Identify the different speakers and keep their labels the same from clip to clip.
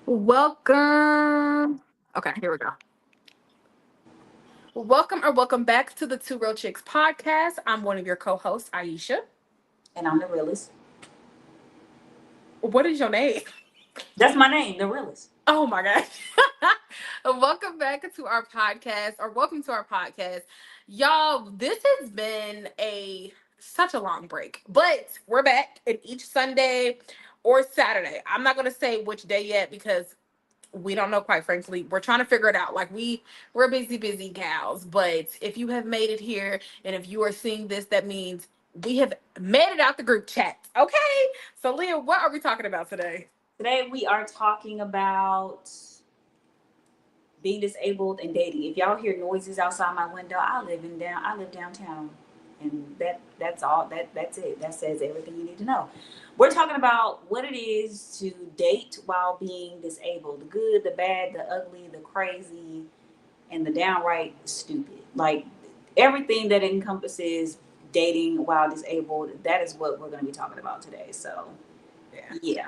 Speaker 1: Welcome. Okay, here we go. Welcome back to the Two Real Chicks podcast. I'm one of your co-hosts, Aisha.
Speaker 2: And I'm the realist.
Speaker 1: What is your name?
Speaker 2: That's my name, the realist.
Speaker 1: Oh my gosh. Welcome back to our podcast, or welcome to our podcast. Y'all, this has been a such a long break, but we're back and each Sunday or Saturday. I'm not gonna say which day yet because we don't know, quite frankly. We're trying to figure it out. We're busy gals, but if you have made it here and if you are seeing this, that means we have made it out the group chat. Okay, so Leah, what are we talking about today?
Speaker 2: Today we are talking about being disabled and dating. If y'all hear noises outside my window, I live downtown. And that's all that's it. That says everything you need to know. We're talking about what it is to date while being disabled. The good, the bad, the ugly, the crazy, and the downright stupid. Like everything that encompasses dating while disabled, that is what we're going to be talking about today. So,
Speaker 1: Yeah.
Speaker 2: yeah.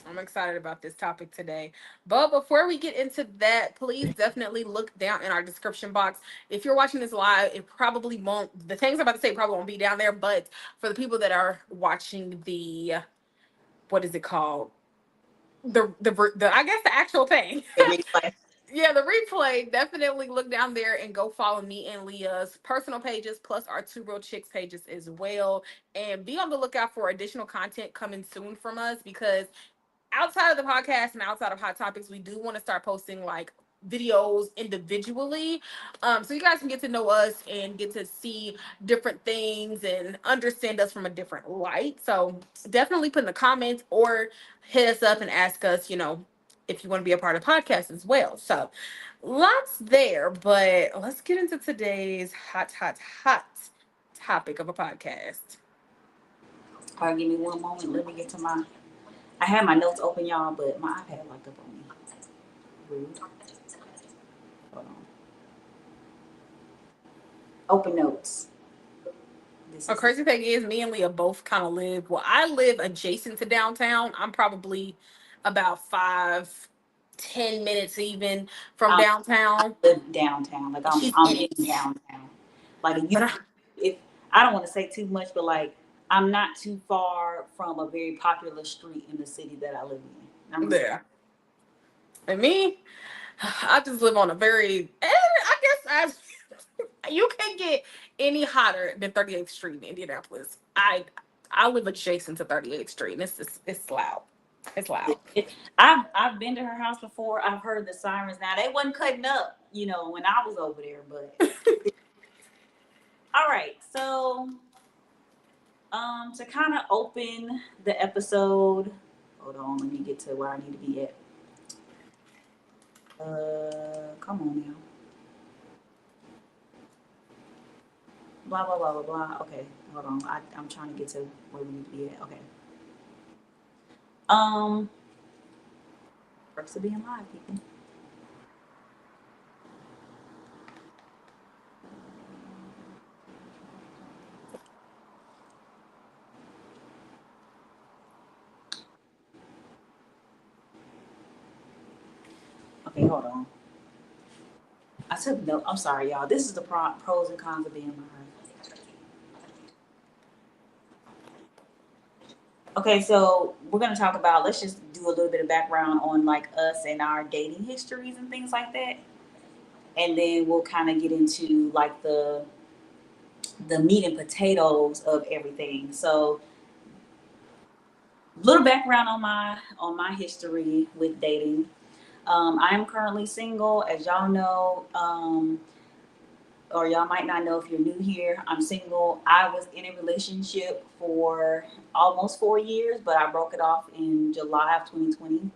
Speaker 1: I'm excited about this topic today. But before we get into that, please definitely look down in our description box. If you're watching this live, it probably won't, the things I'm about to say probably won't be down there. But for the people that are watching the, what is it called? The I guess the actual thing.
Speaker 2: The replay.
Speaker 1: Yeah, the replay. Definitely look down there and go follow me and Leah's personal pages, plus our Two Real Chicks pages as well. And be on the lookout for additional content coming soon from us because outside of the podcast and outside of hot topics, we do want to start posting like videos individually, so you guys can get to know us and get to see different things and understand us from a different light. So definitely put in the comments or hit us up and ask us, if you want to be a part of the podcast as well. So lots there, but let's get into today's hot topic of a podcast.
Speaker 2: All right, give me one moment. Let me get to my. I had my notes open, y'all, but my iPad locked up on me. Rude. Hold on. Open notes. This
Speaker 1: A
Speaker 2: is it.
Speaker 1: crazy thing is, me and Leah both kind of live. Well, I live adjacent to downtown. I'm probably about 5, 10 minutes even from
Speaker 2: I
Speaker 1: downtown.
Speaker 2: live downtown. Like I'm,
Speaker 1: She's
Speaker 2: I'm
Speaker 1: in
Speaker 2: in
Speaker 1: it,
Speaker 2: downtown. Like
Speaker 1: but
Speaker 2: you, if I don't want to say too much, but like I'm not too far from a very popular street in the city that I live in. I'm just
Speaker 1: there. And me, I just live on a very. I guess you can't get any hotter than 38th Street in Indianapolis. I live adjacent to 38th Street, and it's loud. It's loud.
Speaker 2: I've been to her house before. I've heard the sirens. Now they wasn't cutting up, when I was over there. But all right, so to kind of open the episode, hold on, let me get to where I need to be at. Come on now. Blah blah blah blah blah. Okay, hold on. I'm trying to get to where we need to be at. Okay. Um, perks of being live, people. Okay, hold on. I took note. I'm sorry, y'all. This is the pros and cons of being live. Okay, so we're gonna talk about. Let's just do a little bit of background on like us and our dating histories and things like that, and then we'll kind of get into like the meat and potatoes of everything. So, little background on my history with dating. I am currently single, as y'all know. Or y'all might not know if you're new here. I'm single. I was in a relationship for almost 4 years, but I broke it off in July of 2020.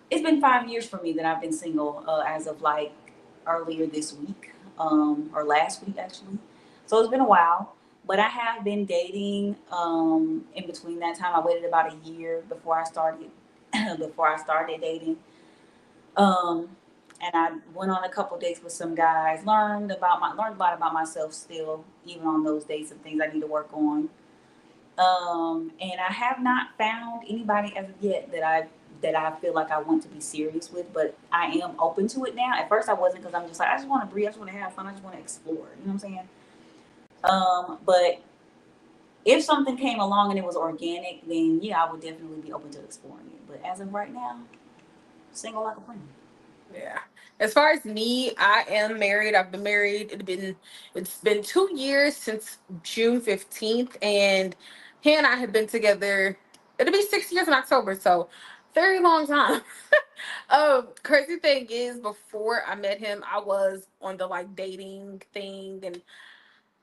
Speaker 2: It's been 5 years for me that I've been single as of like earlier this week, or last week actually. So it's been a while, but I have been dating. In between that time, I waited about a year before I started before I started dating. Um, and I went on a couple dates with some guys. Learned a lot about myself still, even on those dates and things I need to work on. And I have not found anybody as of yet that I that I feel like I want to be serious with, but I am open to it now. At first, I wasn't because I'm just like I just want to breathe, I just want to have fun, I just want to explore. You know what I'm saying? But if something came along and it was organic, then yeah, I would definitely be open to exploring it. But as of right now, single like a queen.
Speaker 1: Yeah. As far as me, I am married. I've been married. It's been 2 years since June 15th, and he and I have been together. It'll be 6 years in October, so very long time. Crazy thing is, before I met him, I was on the like dating thing, and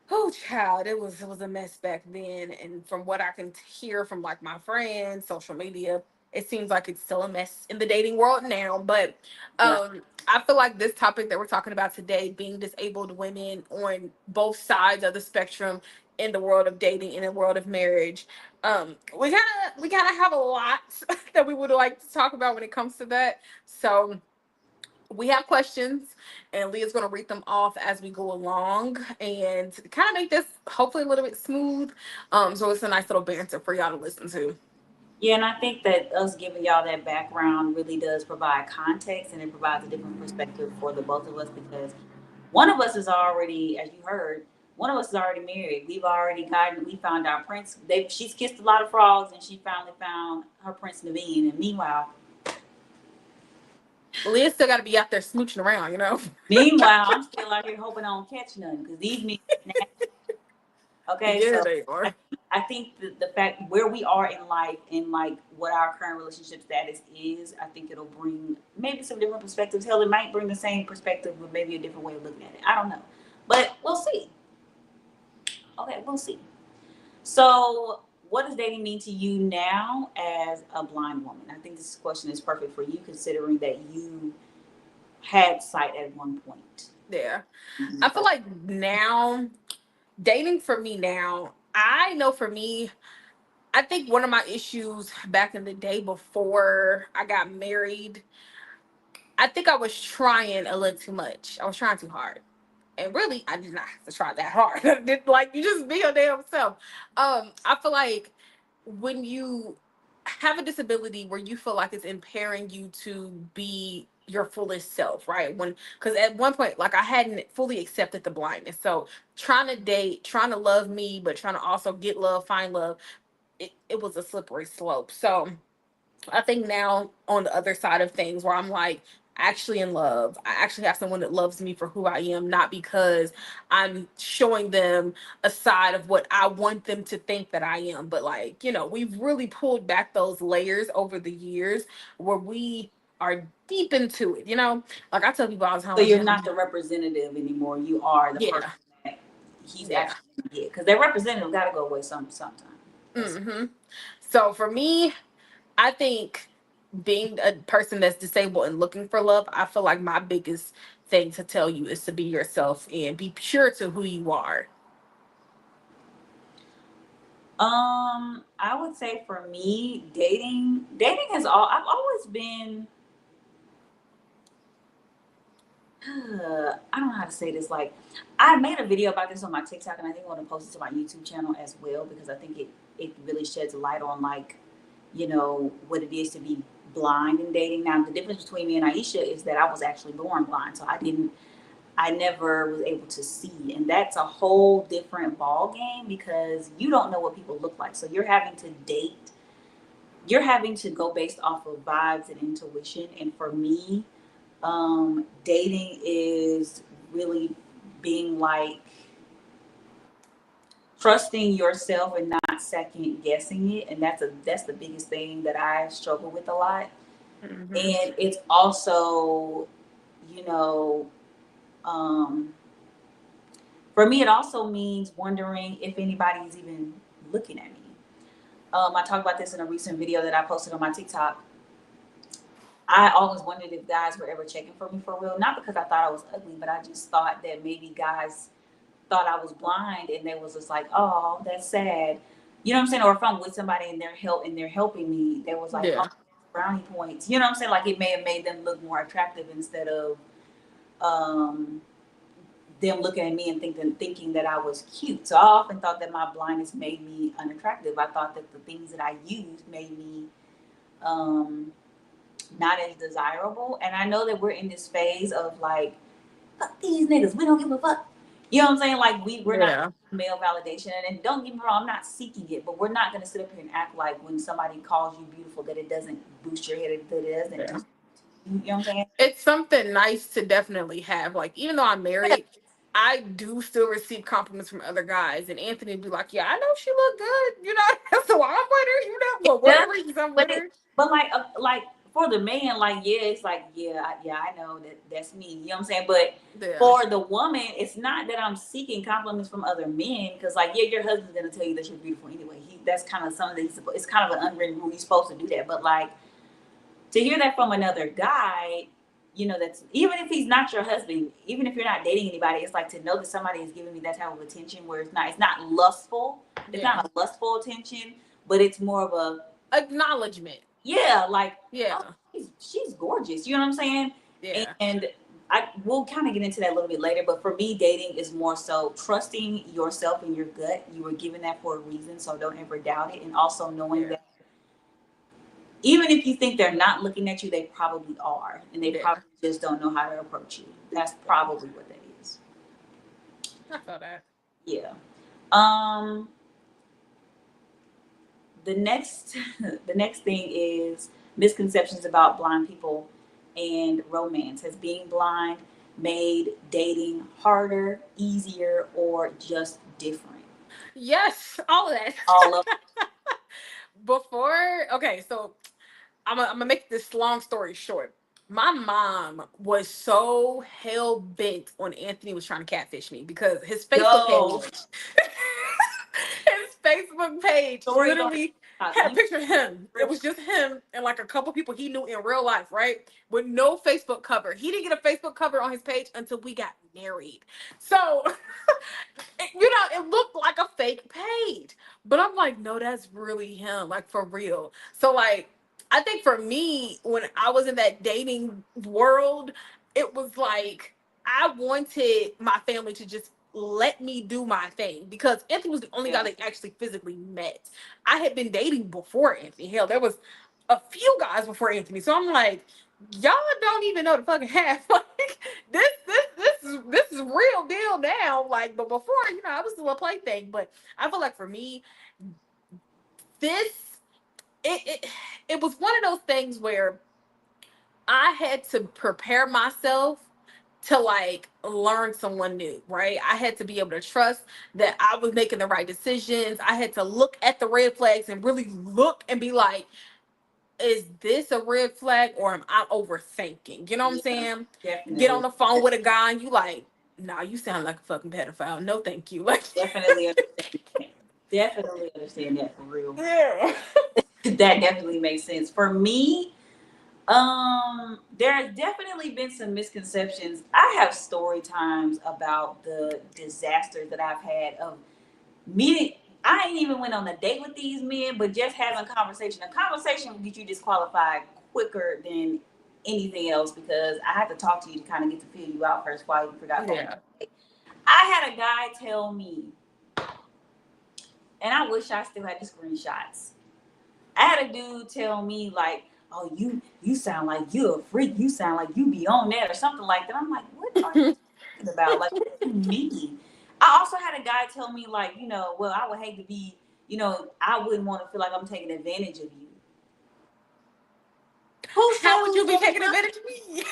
Speaker 1: oh, child, it was a mess back then. And from what I can hear from like my friends, social media, it seems like it's still a mess in the dating world now. But
Speaker 2: Right.
Speaker 1: I feel like this topic that we're talking about today, being disabled women on both sides of the spectrum in the world of dating and the world of marriage, we kind of have a lot that we would like to talk about when it comes to that. So we have questions, and Leah's going to read them off as we go along and kind of make this hopefully a little bit smooth. So it's a nice little banter for y'all to listen to.
Speaker 2: Yeah, and I think that us giving y'all that background really does provide context and it provides a different perspective for the both of us because one of us is already, as you heard, one of us is already married. We found our prince. She's kissed a lot of frogs and she finally found her Prince Naveen. And
Speaker 1: Leah still got to be out there smooching around, you know?
Speaker 2: meanwhile, I'm still out here hoping I don't catch nothing because these men, okay,
Speaker 1: Yeah,
Speaker 2: so
Speaker 1: they
Speaker 2: I
Speaker 1: are.
Speaker 2: I think the fact where we are in life and like what our current relationship status is, I think it'll bring maybe some different perspectives. Hell, it might bring the same perspective, but maybe a different way of looking at it. I don't know, but we'll see. Okay, we'll see. So, what does dating mean to you now as a blind woman? I think this question is perfect for you, considering that you had sight at one point.
Speaker 1: Yeah.
Speaker 2: Mhm.
Speaker 1: I feel like now, dating for me now, I know for me, I think one of my issues back in the day before I got married, I think I was trying a little too much. I was trying too hard. And really, I did not have to try that hard. Like, you just be your damn self. I feel like when you have a disability where you feel like it's impairing you to be your fullest self, right? Because at one point, like, I hadn't fully accepted the blindness. So trying to date, trying to love me, but trying to also get love, find love, it was a slippery slope. So I think now on the other side of things where I'm like actually in love. I actually have someone that loves me for who I am, not because I'm showing them a side of what I want them to think that I am. But like, we've really pulled back those layers over the years where we are deep into it. Like I tell people all the time,
Speaker 2: So
Speaker 1: like,
Speaker 2: you're
Speaker 1: yeah,
Speaker 2: not the representative anymore. You are the person
Speaker 1: yeah,
Speaker 2: that he's
Speaker 1: yeah.
Speaker 2: actually yeah. Because that representative got to go away sometime. That's
Speaker 1: hmm So for me, I think being a person that's disabled and looking for love, I feel like my biggest thing to tell you is to be yourself and be pure to who you are.
Speaker 2: I would say for me, dating has all. I've always been. I don't know how to say this. Like, I made a video about this on my TikTok, and I think I want to post it to my YouTube channel as well because I think it really sheds a light on like, what it is to be blind in dating. Now, the difference between me and Aisha is that I was actually born blind, so I never was able to see, and that's a whole different ball game because you don't know what people look like. So you're having to date. You're having to go based off of vibes and intuition. And for me, dating is really being like trusting yourself and not second guessing it, and that's the biggest thing that I struggle with a lot.
Speaker 1: hmm
Speaker 2: And it's also, you know, um, for me, it also means wondering if anybody is even looking at me. I talked about this in a recent video that I posted on my TikTok. I always wondered if guys were ever checking for me for real. Not because I thought I was ugly, but I just thought that maybe guys thought I was blind and they was just like, oh, that's sad. You know what I'm saying? Or if I'm with somebody and they're helping me, they was like, oh,
Speaker 1: Yeah.
Speaker 2: brownie points. You know what I'm saying? Like it may have made them look more attractive instead of um, them looking at me and thinking that I was cute. So I often thought that my blindness made me unattractive. I thought that the things that I used made me um, not as desirable. And I know that we're in this phase of like, fuck these niggas, we don't give a fuck. You know what I'm saying? Like we're not
Speaker 1: Yeah.
Speaker 2: male validation. And don't get me wrong, I'm not seeking it, but we're not gonna sit up here and act like when somebody calls you beautiful that it doesn't boost your head, that it doesn't do
Speaker 1: Yeah.
Speaker 2: you know what I'm saying?
Speaker 1: It's something nice to definitely have. Like, even though I'm
Speaker 2: Yeah.
Speaker 1: married, I do still receive compliments from other guys, and Anthony would be like, "Yeah, I know she look good, you know." So I'm with her, you know, for
Speaker 2: Yeah,
Speaker 1: whatever reason, I'm
Speaker 2: but
Speaker 1: with her.
Speaker 2: like for the man, like yeah, it's like yeah, yeah, I know that that's me. You know what I'm saying? But
Speaker 1: Yeah,
Speaker 2: for the woman, it's not that I'm seeking compliments from other men because like yeah, your husband's gonna tell you that you're beautiful anyway. That's kind of something that it's kind of an unwritten rule. He's supposed to do that, but like to hear that from another guy, you know, that's even if he's not your husband, even if you're not dating anybody, it's like to know that somebody is giving me that type of attention where it's not lustful, it's
Speaker 1: yeah.
Speaker 2: not a lustful attention, but it's more of a
Speaker 1: Acknowledgement.
Speaker 2: yeah, like oh,
Speaker 1: Yeah,
Speaker 2: she's gorgeous. You know what I'm saying?
Speaker 1: yeah,
Speaker 2: And I we'll kind of get into that a little bit later. But for me, dating is more so trusting yourself and your gut. You were given that for a reason, so don't ever doubt it. And also knowing
Speaker 1: yeah,
Speaker 2: that even if you think they're not looking at you, they probably are, and they
Speaker 1: yeah.
Speaker 2: probably just don't know how to approach you. That's probably what that is.
Speaker 1: I felt that.
Speaker 2: Yeah. Um. The next, the next thing is misconceptions about blind people and romance. Has being blind made dating harder, easier, or just different?
Speaker 1: Yes, all of that.
Speaker 2: All of
Speaker 1: Before, okay, so I'm gonna make this long story short. My mom was so hell bent on Anthony was trying to catfish me because his Facebook
Speaker 2: go.
Speaker 1: page, his Facebook page
Speaker 2: Story don't
Speaker 1: literally
Speaker 2: stop.
Speaker 1: had a
Speaker 2: You
Speaker 1: picture of him. It
Speaker 2: script
Speaker 1: was just him and like a couple people he knew in real life, right? With no Facebook cover. He didn't get a Facebook cover on his page until we got married. So you know, it looked like a fake page. But I'm like, no, that's really him, like for real. So like I think for me, when I was in that dating world, it was like I wanted my family to just let me do my thing because Anthony was the only guy
Speaker 2: yeah,
Speaker 1: they actually physically met. I had been dating before Anthony. Hell, there was a few guys before Anthony. So I'm like, y'all don't even know the fucking half. Like this is real deal now. Like, but before, you know, I was still a plaything. But I feel like for me, this it it was one of those things where I had to prepare myself to like learn someone new, right? I had to be able to trust that I was making the right decisions. I had to look at the red flags and really look and be like, is this a red flag or am I overthinking? You know what I'm
Speaker 2: yeah,
Speaker 1: saying? Get on
Speaker 2: definitely,
Speaker 1: the phone with a guy and you like, nah, you sound like a fucking pedophile. No, thank you. Like,
Speaker 2: definitely understand that. Definitely understand that for real.
Speaker 1: yeah,
Speaker 2: That definitely makes sense for me. There has definitely been some misconceptions. I have story times about the disasters that I've had of meeting. I ain't even went on a date with these men, but just having a conversation. A conversation will get you disqualified quicker than anything else because I have to talk to you to kind of get to feel you out first before I even forgot going.
Speaker 1: yeah.
Speaker 2: I had a guy tell me, and I wish I still had the screenshots. I had a dude tell me like, "Oh, you sound like you're a freak. You sound like you be on that or something like that." I'm like, "What are you talking about? Like, what do you mean?" I also had a guy tell me like, well, I would hate to be, I wouldn't want to feel like I'm taking advantage of you. Who said
Speaker 1: How would
Speaker 2: we
Speaker 1: you
Speaker 2: was
Speaker 1: be
Speaker 2: gonna be
Speaker 1: taking
Speaker 2: fucking?
Speaker 1: advantage of me?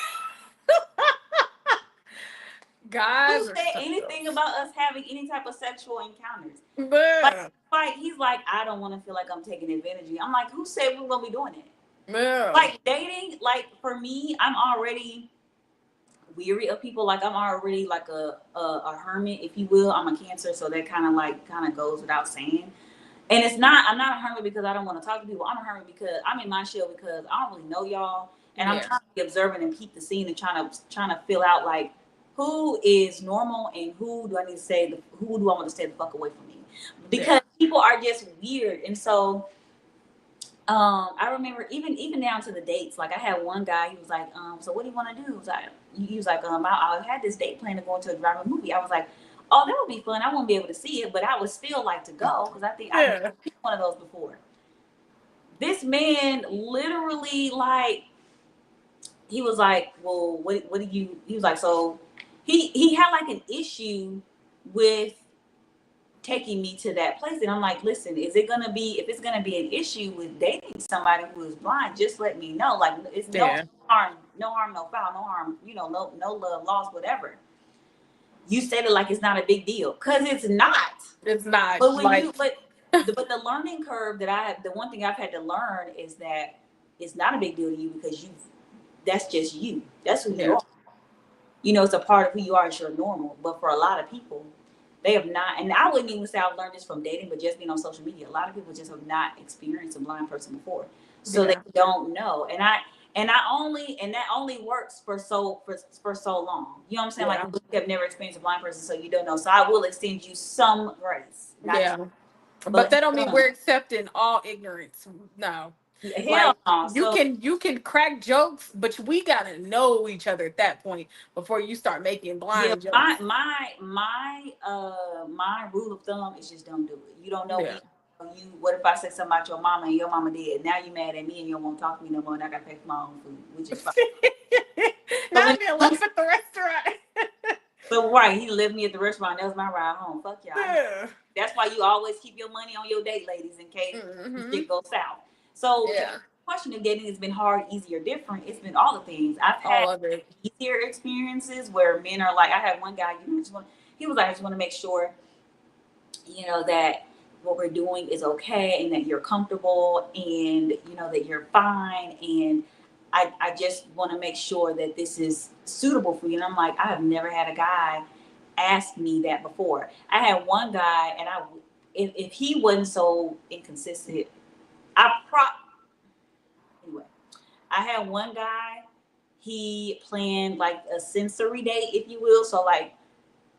Speaker 2: Who
Speaker 1: Guys are
Speaker 2: said
Speaker 1: something
Speaker 2: anything
Speaker 1: else.
Speaker 2: about us having any type of sexual encounters? Like,
Speaker 1: Yeah,
Speaker 2: he's like, I don't want to feel like I'm taking advantage of you. I'm like, who said we were gonna be doing that?
Speaker 1: yeah,
Speaker 2: Like dating, like for me, I'm already weary of people. Like I'm already like a hermit, if you will. I'm a Cancer, so that kind of goes without saying. And it's not. I'm not a hermit because I don't want to talk to people. I'm a hermit because I'm in my shell because I don't really know y'all, and I'm
Speaker 1: yeah,
Speaker 2: trying to be observant and peep the scene and trying to fill out like who is normal and who do I need to say who do I want to stay the fuck away from me because
Speaker 1: yeah,
Speaker 2: people are just weird. And so I remember even down to the dates. Like I had one guy, he was like, so what do you want to do? He was like, I had this date planned to go into a drive movie. I was like, oh, that would be fun. I won't be able to see it, but I would still like to go because I think I've
Speaker 1: yeah.
Speaker 2: one of those before. This man literally like he was like, well, what do you? He was like, so he had like an issue with taking me to that place, and I'm like, listen, is it gonna be if it's gonna be an issue with dating somebody who is blind? Just let me know. Like, it's no
Speaker 1: Yeah.
Speaker 2: harm, no harm, no foul, no harm. No love lost, whatever. You said it like it's not a big deal, cause it's not.
Speaker 1: It's not
Speaker 2: But when
Speaker 1: like,
Speaker 2: you but the learning curve that I have, the one thing I've had to learn is that it's not a big deal to you because you that's just you. That's who you
Speaker 1: yeah,
Speaker 2: are. It's a part of who you are. It's your normal. But for a lot of people, they have not. And I wouldn't even say I've learned this from dating, but just being on social media. A lot of people just have not experienced a blind person before, so they
Speaker 1: yeah,
Speaker 2: don't know. And that only works for so long. You know what I'm saying? Like,
Speaker 1: yeah,
Speaker 2: you have never experienced a blind person, so you don't know. So I will extend you some grace, not
Speaker 1: yeah. But
Speaker 2: but
Speaker 1: that don't mean we're accepting all ignorance. No.
Speaker 2: hell
Speaker 1: Like
Speaker 2: no.
Speaker 1: you
Speaker 2: So
Speaker 1: can you can crack jokes, but we gotta know each other at that point before you start making
Speaker 2: yeah,
Speaker 1: blind jokes.
Speaker 2: my rule of thumb is just don't do it. You don't know
Speaker 1: Yeah.
Speaker 2: me. You What if I say something about your mama and your mama did? Now you mad at me and you don't want to talk to me no more, and I gotta pay for my own food, which is fine.
Speaker 1: Now
Speaker 2: So when
Speaker 1: I'm being left at the restaurant.
Speaker 2: so right, he left me at the restaurant. That was my ride home. Fuck y'all.
Speaker 1: Yeah.
Speaker 2: That's why you always keep your money on your date, ladies, in case
Speaker 1: Hmm.
Speaker 2: shit goes south. So to answer
Speaker 1: Yeah.
Speaker 2: the question of dating has been hard, easy, or different, it's been all the things. I've had
Speaker 1: All of it.
Speaker 2: easier experiences where men are like, I had one guy, he was like, I just want to make sure, that what we're doing is okay and that you're comfortable and that you're fine, and I just want to make sure that this is suitable for you. And I'm like, I have never had a guy ask me that before. I had one guy, and if he wasn't so inconsistent, I pro anyway. I had one guy. He planned like a sensory date, if you will. So like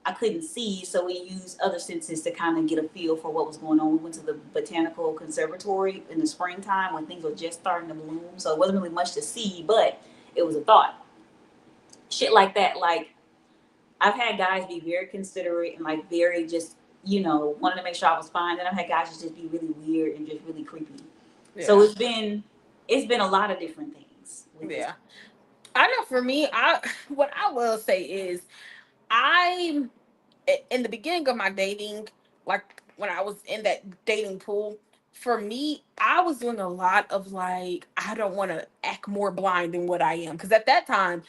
Speaker 2: I couldn't see, so we used other senses to kind of get a feel for what was going on. We went to the botanical conservatory in the springtime when things were just starting to bloom, so it wasn't really much to see, but it was a thought. Shit like that. Like, I've had guys be very considerate and like very just wanting to make sure I was fine. Then I've had guys just be really weird and just really creepy. So
Speaker 1: Yeah.
Speaker 2: it's been a lot of different things with this.
Speaker 1: Yeah. I know for me, I what I will say is I in the beginning of my dating, like when I was in that dating pool, for me, I was doing a lot of like, I don't want to act more blind than what I am. Because at that time,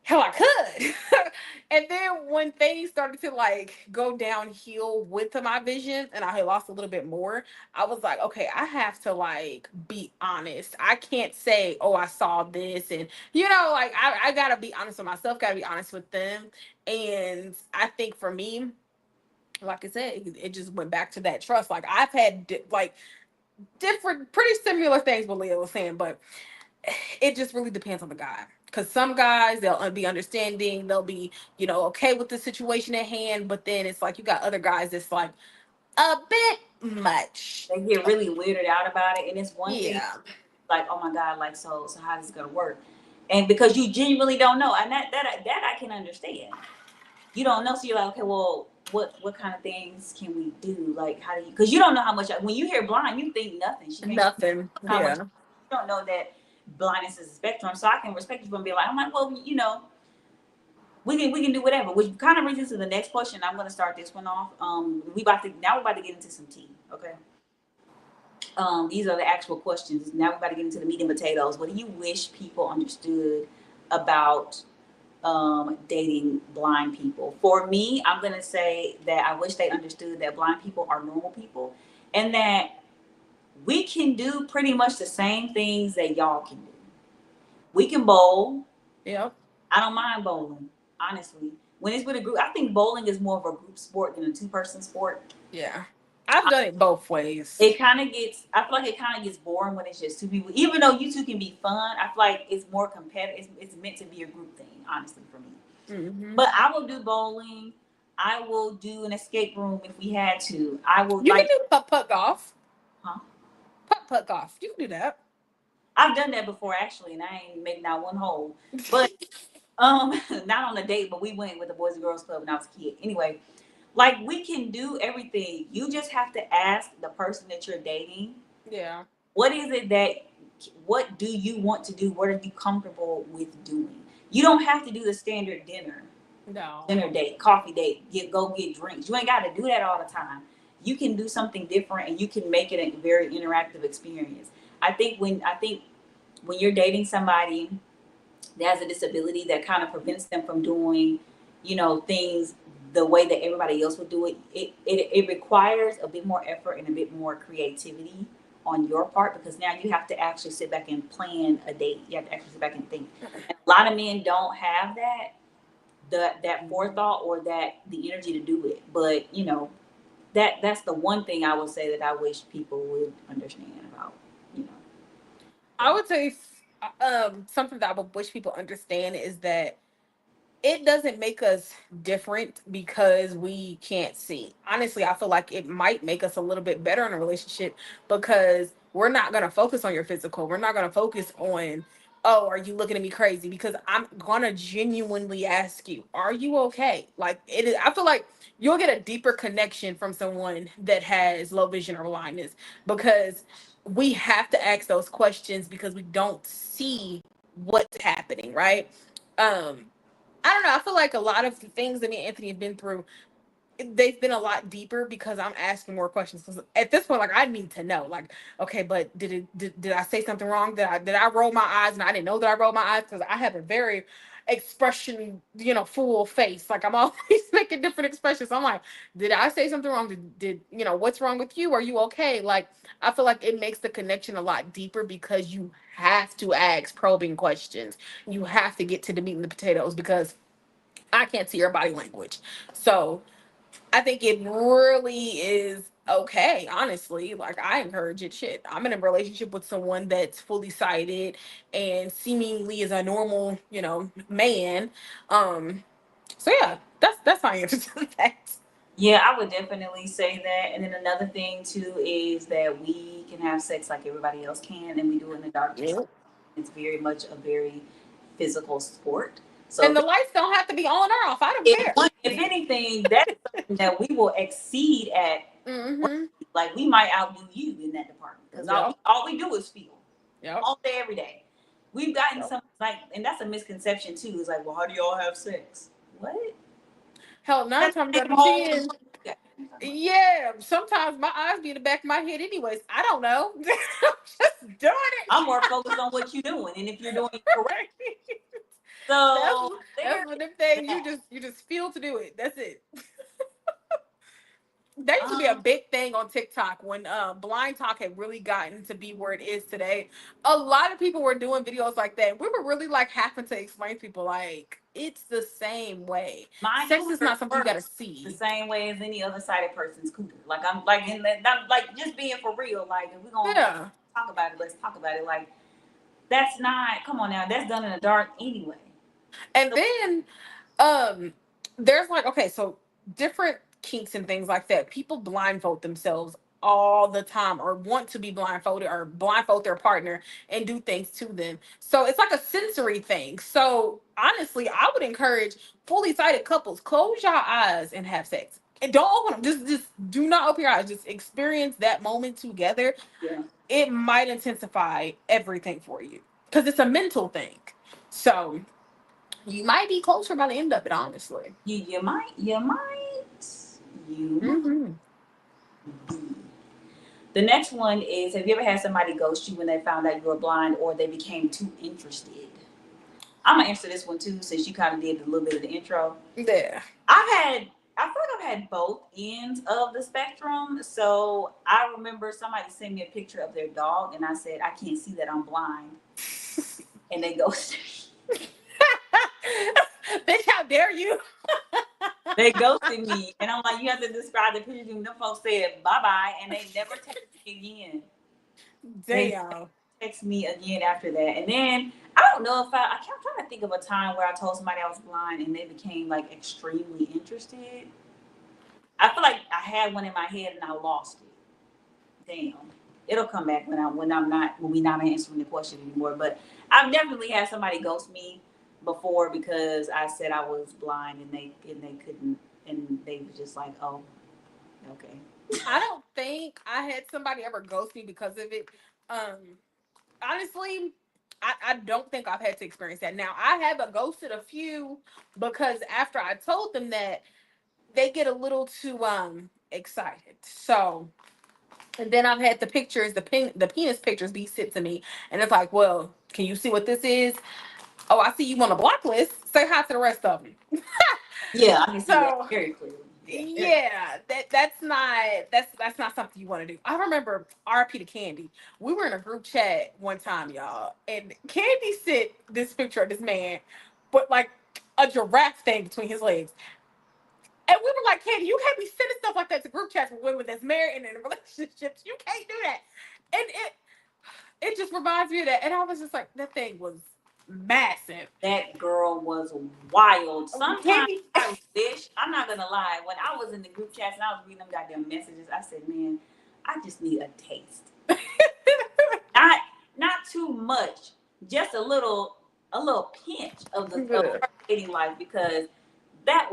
Speaker 1: hell, I could. And then when things started to like go downhill with my vision and I had lost a little bit more, I was like, okay, I have to like be honest. I can't say, oh, I saw this. And, like I got to be honest with myself, got to be honest with them. And I think for me, like I said, it just went back to that trust. Like I've had like different, pretty similar things what Leah was saying, but it just really depends on the guy. Because some guys they'll be understanding, they'll be okay with the situation at hand, but then it's like you got other guys that's like a bit much.
Speaker 2: They get really weirded out about it, and it's one thing
Speaker 1: Yeah,
Speaker 2: like, oh my god, like, so how is this gonna work? And because you genuinely don't know, and that I can understand. You don't know, so you're like, okay, well, what kind of things can we do? Like, how do you? Because you don't know how much. When you hear blind, you think nothing. She may
Speaker 1: nothing.
Speaker 2: how much.
Speaker 1: Yeah,
Speaker 2: You don't know that blindness is a spectrum, so I can respect you from being like, I'm like, well, we can do whatever. Which kind of brings us to the next question. I'm gonna start this one off. We're about to get into some tea. Okay. These are the actual questions. Now we're about to get into the meat and potatoes. What do you wish people understood about dating blind people? For me, I'm going to say that I wish they understood that blind people are normal people and that we can do pretty much the same things that y'all can do. We can bowl.
Speaker 1: yeah,
Speaker 2: I don't mind bowling, honestly. When it's with a group, I think bowling is more of a group sport than a two-person sport.
Speaker 1: yeah. I've done it both ways.
Speaker 2: It kind of gets, I feel like it kind of gets boring when it's just two people. Even though you two can be fun, I feel like it's more competitive. It's meant to be a group thing, honestly, for me.
Speaker 1: Hmm.
Speaker 2: But I will do bowling. I will do an escape room if we had to. I will
Speaker 1: You can
Speaker 2: like,
Speaker 1: do putt putt golf.
Speaker 2: huh?
Speaker 1: Putt putt golf. You can do that.
Speaker 2: I've done that before actually, and I ain't make not one hole. But not on a date, but we went with the Boys and Girls Club when I was a kid. Anyway, like we can do everything. You just have to ask the person that you're dating,
Speaker 1: Yeah.
Speaker 2: what is it that what do you want to do? What are you comfortable with doing? You don't have to do the standard
Speaker 1: No.
Speaker 2: dinner date, coffee date, go get drinks. You ain't got to do that all the time. You can do something different, and you can make it a very interactive experience. I think when you're dating somebody that has a disability that kind of prevents them from doing, things the way that everybody else would do it, it requires a bit more effort and a bit more creativity on your part, because now you have to actually sit back and plan a date. You have to actually sit back and think. And a lot of men don't have that forethought or that the energy to do it. But that's the one thing I would say that I wish people would understand about you know
Speaker 1: I would say something that I would wish people understand is that it doesn't make us different because we can't see. Honestly, I feel like it might make us a little bit better in a relationship because we're not going to focus on your physical. We're not going to focus on, oh, are you looking at me crazy? Because I'm going to genuinely ask you, are you okay? Like it is, I feel like you'll get a deeper connection from someone that has low vision or blindness because we have to ask those questions because we don't see what's happening, right? Um I don't know. I feel like a lot of the things that me and Anthony have been through, they've been a lot deeper because I'm asking more questions. Because at this point, like I need to know, like, okay, but did I say something wrong? Did I roll my eyes and I didn't know that I rolled my eyes because I have a very expression, full face. Like I'm always making different expressions. So I'm like, did I say something wrong? Did what's wrong with you? Are you okay? Like I feel like it makes the connection a lot deeper because you have to ask probing questions. You have to get to the meat and the potatoes because I can't see your body language. So I think it really is okay, honestly. Like I encourage it. Shit. I'm in a relationship with someone that's fully sighted and seemingly is a normal, man. Um, so yeah, that's my answer to that.
Speaker 2: Yeah, I would definitely say that. And then another thing too is that we can have sex like everybody else can, and we do it in the dark just like
Speaker 1: Yep.
Speaker 2: it's very much a very physical sport. So
Speaker 1: And the lights don't have to be on or off. I don't
Speaker 2: if
Speaker 1: care.
Speaker 2: if anything, that is something that we will exceed at.
Speaker 1: Mm-hmm.
Speaker 2: Like we might outdo you in that department because all
Speaker 1: Yep.
Speaker 2: all we do is feel
Speaker 1: Yep.
Speaker 2: all day, every day. We've gotten
Speaker 1: Yep.
Speaker 2: some like, and that's a misconception too. It's like, well, how do y'all have sex? What?
Speaker 1: Hell, nine
Speaker 2: That's
Speaker 1: times
Speaker 2: the
Speaker 1: out
Speaker 2: same
Speaker 1: of
Speaker 2: hole in
Speaker 1: 10.
Speaker 2: the yeah.
Speaker 1: Yeah, sometimes my eyes be in the back of my head anyways. I don't know. I'm just doing
Speaker 2: I'm more focused on what you're doing and if you're doing it correct.
Speaker 1: it. that's
Speaker 2: So
Speaker 1: that's
Speaker 2: there
Speaker 1: one of them
Speaker 2: is
Speaker 1: things
Speaker 2: that.
Speaker 1: you just feel to do it. That's it. That used to be a
Speaker 2: Um,
Speaker 1: big thing on TikTok when blind talk had really gotten to be where it is today. A lot of people were doing videos like that. We were really like having to explain to people like it's the same way.
Speaker 2: my
Speaker 1: Sex is
Speaker 2: cooter
Speaker 1: not something you gotta
Speaker 2: works the
Speaker 1: see.
Speaker 2: same way as any other sighted person's cooter. Like I'm like in that, I'm like just being for real. Like if we're gonna
Speaker 1: Yeah.
Speaker 2: talk about it, let's talk about it. Like that's not. Come on now, that's done in the dark anyway.
Speaker 1: And
Speaker 2: So
Speaker 1: then there's like okay, so different kinks and things like that. People blindfold themselves all the time or want to be blindfolded or blindfold their partner and do things to them. So it's like a sensory thing. So honestly, I would encourage fully sighted couples, close your eyes and have sex. And don't open them. Just do not open your eyes. Just experience that moment together.
Speaker 2: yeah,
Speaker 1: It might intensify everything for you. Because it's a mental thing. So you might be closer by the end of it, honestly.
Speaker 2: you might.
Speaker 1: Mm-hmm.
Speaker 2: The next one is: have you ever had somebody ghost you when they found out you were blind or they became too interested? I'm gonna answer this one too, since you kind of did a little bit of the intro.
Speaker 1: Yeah.
Speaker 2: I've had, I feel like I've had both ends of the spectrum. So I remember somebody sent me a picture of their dog, and I said, I can't see that, I'm blind, and they ghosted.
Speaker 1: Bitch, how dare you?
Speaker 2: They ghosted me, and I'm like, you have to describe the picture. And them folks said bye bye, and they never texted me again. They
Speaker 1: Damn.
Speaker 2: text me again after that. And then I don't know if I kept trying to think of a time where I told somebody I was blind and they became like extremely interested. I feel like I had one in my head and I lost it. Damn. It'll come back when we not answering the question anymore. But I've definitely had somebody ghost me before because I said I was blind and they couldn't, and they was just like, oh, okay.
Speaker 1: I don't think I had somebody ever ghost me because of it. Um, honestly, I don't think I've had to experience that. Now I have ghosted a few because after I told them that, they get a little too excited. So, and then I've had the pictures, the penis pictures be sent to me, and it's like, well, can you see what this is? Oh, I see you on a block list. Say hi to the rest of them.
Speaker 2: Yeah, I can see that
Speaker 1: So
Speaker 2: very clearly. Yeah, very.
Speaker 1: yeah, that's not something you want to do. I remember RP to Candy. We were in a group chat one time, y'all, and Candy sent this picture of this man, but like a giraffe thing between his legs. And we were like, Candy, you can't be sending stuff like that to group chats with women that's married and in relationships. You can't do that. And it just reminds me of that. And I was just like, that thing was massive.
Speaker 2: That girl was wild. Sometimes
Speaker 1: Candy.
Speaker 2: I wish, I'm not gonna lie, when I was in the group chats and I was reading them goddamn messages, I said, man, I just need a taste. Not not too much, just a little pinch of her dating life because that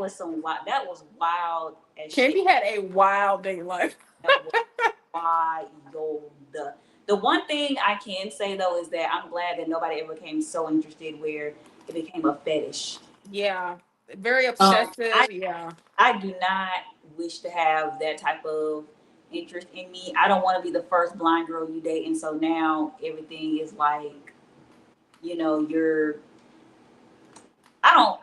Speaker 2: was wild as shit.
Speaker 1: Candy had a wild day life.
Speaker 2: That was wild. The one thing I can say though is that I'm glad that nobody ever became so interested where it became a fetish.
Speaker 1: Yeah. Very
Speaker 2: Um, I
Speaker 1: obsessive. Yeah.
Speaker 2: I do not wish to have that type of interest in me. I don't want to be the first blind girl you date, and so now everything is like, you're.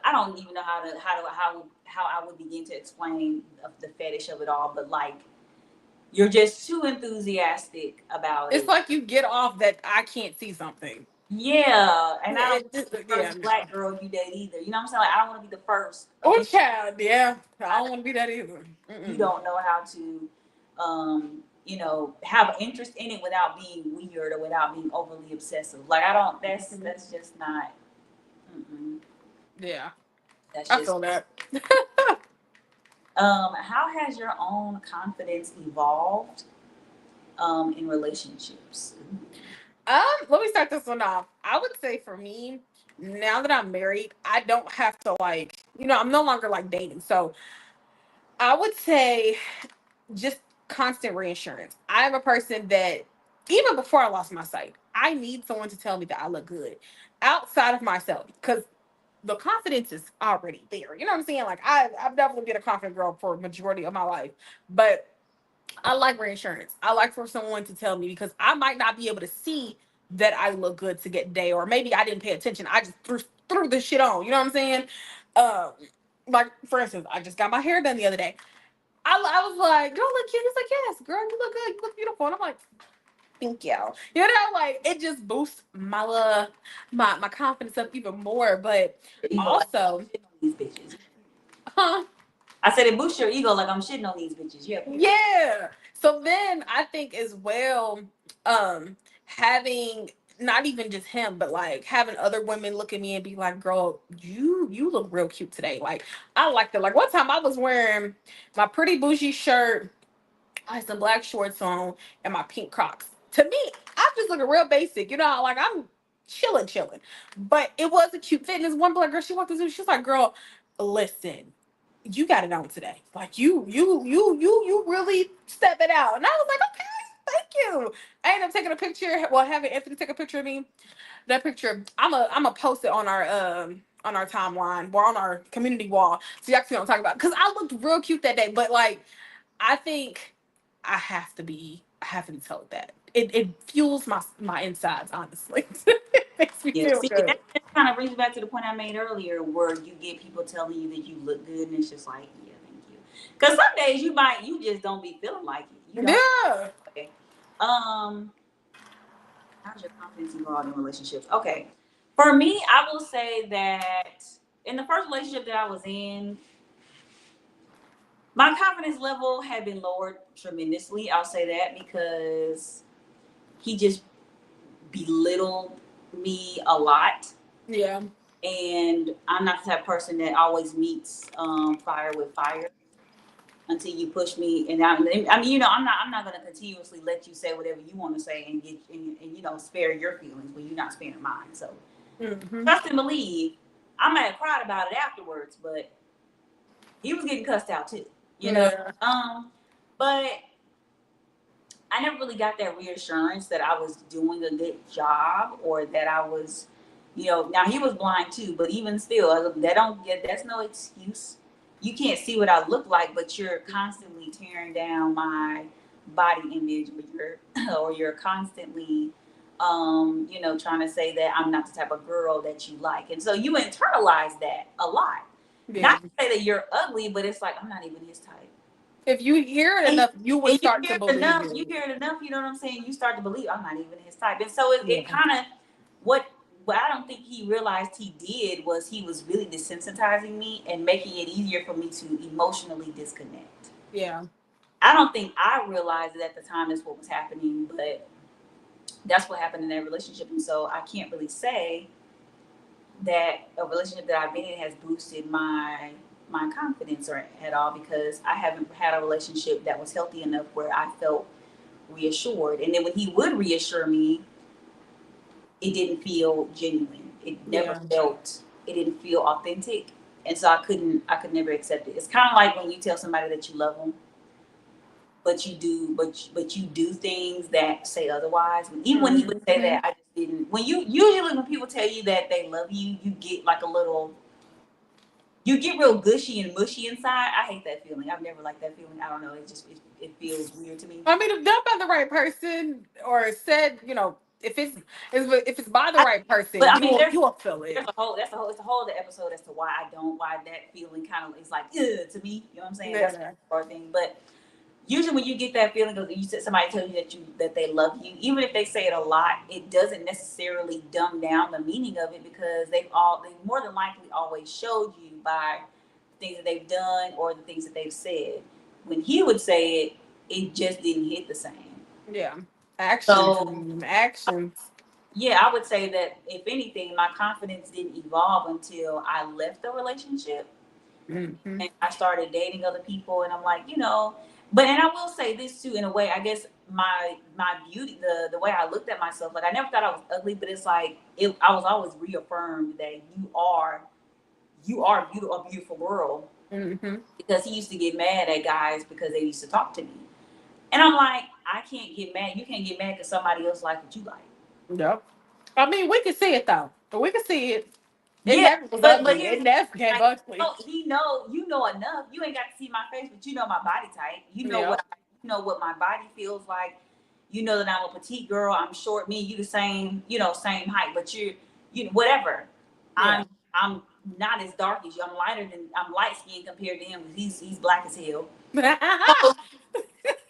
Speaker 2: I don't even know how I would begin to explain the fetish of it all, but like you're just too enthusiastic about
Speaker 1: It's
Speaker 2: it.
Speaker 1: like you get off that I can't see something.
Speaker 2: Yeah, and I don't want to be the
Speaker 1: Yeah,
Speaker 2: first black girl you date either. You know what I'm saying? Like I don't want to be the first of
Speaker 1: or
Speaker 2: any.
Speaker 1: child, yeah. I don't want to be that either.
Speaker 2: You
Speaker 1: Mm-mm.
Speaker 2: don't know how to, have an interest in it without being weird or without being overly obsessive. Like I don't. That's just not. Mm-mm.
Speaker 1: Yeah,
Speaker 2: That's
Speaker 1: I
Speaker 2: just.
Speaker 1: feel that.
Speaker 2: How has your own confidence evolved in relationships?
Speaker 1: Let me start this one off. I would say for me, now that I'm married, I don't have to like, I'm no longer like dating. So I would say just constant reassurance. I'm a person that even before I lost my sight, I need someone to tell me that I look good outside of myself because the confidence is already there. You know what I'm saying? Like I've definitely been a confident girl for a majority of my life, but I like reassurance. I like for someone to tell me because I might not be able to see that I look good to get day, or maybe I didn't pay attention. I just threw this shit on. You know what I'm saying? Um, like for instance, I just got my hair done the other day. I was like, "Girl, look cute." He's like, "Yes, girl, you look good. You look beautiful." And I'm like, "Thank you." You know, like it just boosts my confidence up even more. But
Speaker 2: Your ego, like
Speaker 1: also,
Speaker 2: I'm shitting on these bitches.
Speaker 1: huh?
Speaker 2: I said it boosts your ego, like I'm shitting on these bitches. Yeah, period.
Speaker 1: Yeah. So then I think as well, having not even just him, but like having other women look at me and be like, "Girl, you look real cute today." Like I liked it. Like one time I was wearing my pretty bougie shirt, I had some black shorts on, and my pink Crocs. To me, I'm just looking real basic. Like I'm chilling. But it was a cute fit. And this one black girl, she walked into, she was like, "Girl, listen, you got it on today. Like you really step it out." And I was like, "Okay, thank you." I ended up taking a picture. Well, having Anthony take a picture of me. That picture, I'm a post it on our timeline or on our community wall, so y'all can see what I'm talking about. Because I looked real cute that day. But like, I think I have to be told that it fuels my insides. Honestly, it makes me
Speaker 2: Yeah.
Speaker 1: feel
Speaker 2: See,
Speaker 1: good.
Speaker 2: that kind of brings me back to the point I made earlier, where you get people telling you that you look good, and it's just like, yeah, thank you. Because some days you just don't be feeling like it. You don't.
Speaker 1: Yeah,
Speaker 2: Okay. Um, how's your confidence evolved in relationships? Okay. For me, I will say that in the first relationship that I was in, my confidence level had been lowered tremendously. I'll say that because he just belittled me a lot.
Speaker 1: yeah,
Speaker 2: And I'm not the type of person that always meets fire with fire until you push me. And I mean, I'm not going to continuously let you say whatever you want to say and spare your feelings when you're not sparing mine. So
Speaker 1: hmm,
Speaker 2: trust and believe. I might have cried about it afterwards, but he was getting cussed out too. You know.
Speaker 1: yeah,
Speaker 2: Um, but I never really got that reassurance that I was doing a good job or that I was, now he was blind too, but even still, that don't get that's no excuse. You can't see what I look like, but you're constantly tearing down my body image, or you're constantly, trying to say that I'm not the type of girl that you like, and so you internalize that a lot.
Speaker 1: Yeah.
Speaker 2: Not to say that you're ugly, but it's like I'm not even his type.
Speaker 1: If you hear it
Speaker 2: and,
Speaker 1: enough, you would
Speaker 2: and
Speaker 1: start to believe
Speaker 2: you
Speaker 1: it.
Speaker 2: hear it enough, you know what I'm saying? You start to believe I'm not even his type. And so it
Speaker 1: Yeah.
Speaker 2: kind of, what what I don't think he realized he did was he was really desensitizing me and making it easier for me to emotionally disconnect.
Speaker 1: Yeah.
Speaker 2: I don't think I realized it at the time that's what was happening, but that's what happened in that relationship. And so I can't really say that a relationship that I've been in has boosted my confidence or at all, because I haven't had a relationship that was healthy enough where I felt reassured. And then when he would reassure me, it didn't feel genuine.
Speaker 1: Yeah.
Speaker 2: It didn't feel authentic. And so I could never accept it. It's kind of like when you tell somebody that you love them, but you do things that say otherwise. Even when he would say
Speaker 1: Hmm.
Speaker 2: that, I just didn't. When you usually when people tell you that they love you, you get like a little, you get real gushy and mushy inside. I hate that feeling. I've never liked that feeling. I don't know. It feels weird to me.
Speaker 1: I mean, if done by the right person, or said, if it's by the
Speaker 2: I,
Speaker 1: right
Speaker 2: but
Speaker 1: person,
Speaker 2: I mean,
Speaker 1: you will feel
Speaker 2: there's
Speaker 1: it.
Speaker 2: a whole that's a whole it's a whole other episode as to why that feeling kind of is like ugh, to me. You know what I'm saying? That's
Speaker 1: Yeah.
Speaker 2: a hard thing. But usually when you get that feeling of you said somebody tells you that they love you, even if they say it a lot, it doesn't necessarily dumb down the meaning of it, because they more than likely always showed you by things that they've done or the things that they've said. When he would say it, it just didn't hit the same.
Speaker 1: Yeah. Actions,
Speaker 2: So
Speaker 1: man. Actions.
Speaker 2: yeah, I would say that if anything, my confidence didn't evolve until I left the relationship
Speaker 1: Hmm.
Speaker 2: and I started dating other people. And I'm like, but and I will say this too, in a way, I guess my beauty, the way I looked at myself, like I never thought I was ugly, but it's like I was always reaffirmed that you are beautiful, a beautiful girl,
Speaker 1: Hmm.
Speaker 2: because he used to get mad at guys because they used to talk to me. And I'm like, I can't get mad. You can't get mad because somebody else like what you like.
Speaker 1: Yep. I mean, we can see it though. We can see it. It
Speaker 2: Yeah,
Speaker 1: never was
Speaker 2: but
Speaker 1: ugly.
Speaker 2: here's
Speaker 1: It
Speaker 2: the
Speaker 1: never
Speaker 2: thing,
Speaker 1: came
Speaker 2: like,
Speaker 1: ugly.
Speaker 2: he know you know enough. You ain't got to see my face, but you know my body type.
Speaker 1: Yep.
Speaker 2: You know what my body feels like. You know that I'm a petite girl. I'm short. Me, and you the same. Same height. But you know, whatever.
Speaker 1: Yeah.
Speaker 2: I'm not as dark as you. I'm light skinned compared to him. He's black as hell. So,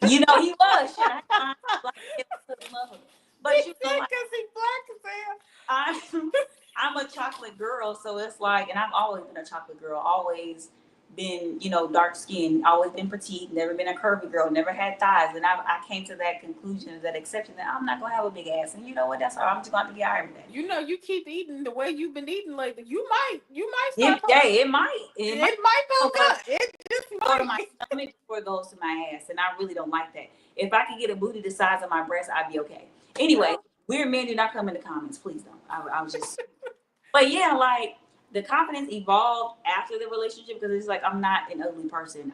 Speaker 2: he was shit. I had to find black as hell motherfucker.
Speaker 1: He
Speaker 2: But
Speaker 1: said because he black as hell.
Speaker 2: I'm I'm a chocolate girl, so it's like, and I've always been a chocolate girl, always been, dark skinned, always been petite, never been a curvy girl, never had thighs, and I came to that conclusion, that exception, that I'm not gonna have a big ass, and you know what? That's all. I'm just gonna have to get out every day.
Speaker 1: You keep eating the way you've been eating lately. You might start.
Speaker 2: Yeah, it might
Speaker 1: It might go
Speaker 2: go
Speaker 1: good. It just
Speaker 2: go to my
Speaker 1: might.
Speaker 2: stomach before it goes to my ass, and I really don't like that. If I can get a booty the size of my breast, I'd be okay. Anyway,
Speaker 1: Yeah.
Speaker 2: weird men do not come in the comments, please don't. I was just But yeah, like the confidence evolved after the relationship, because it's like I'm not an ugly person.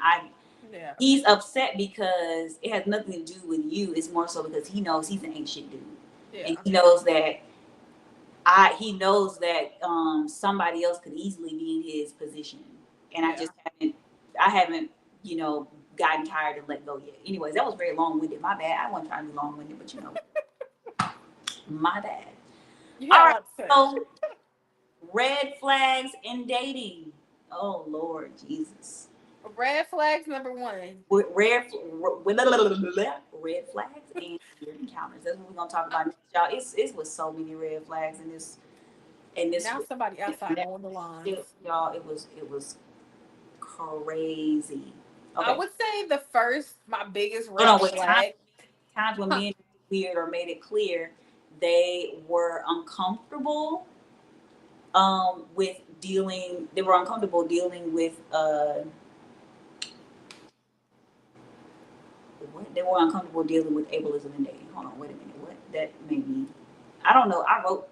Speaker 1: Yeah.
Speaker 2: He's upset because it has nothing to do with you. It's more so because he knows he's an ancient dude, and
Speaker 1: Yeah.
Speaker 2: he knows that somebody else could easily be in his position, and
Speaker 1: Yeah.
Speaker 2: I haven't gotten tired and let go yet. Anyways, that was very long winded. My bad. I wasn't trying to be long winded, but my bad.
Speaker 1: You
Speaker 2: All
Speaker 1: got a
Speaker 2: right,
Speaker 1: lot to say.
Speaker 2: so red flags in dating. Oh Lord Jesus.
Speaker 1: Red flags number one.
Speaker 2: Red flags and weird encounters. That's what we're gonna talk about next, y'all. It's with so many red flags in this
Speaker 1: Now somebody outside
Speaker 2: that
Speaker 1: mowing the
Speaker 2: shit,
Speaker 1: lawns.
Speaker 2: y'all. It was crazy.
Speaker 1: I
Speaker 2: Okay,
Speaker 1: would say my biggest
Speaker 2: hold on.
Speaker 1: red
Speaker 2: Wait, times
Speaker 1: flag.
Speaker 2: times when
Speaker 1: Huh.
Speaker 2: men acted weird or made it clear they were uncomfortable with dealing. They were uncomfortable dealing with what? They were uncomfortable dealing with ableism in dating. Hold on, wait a minute. What? That made me. I don't know.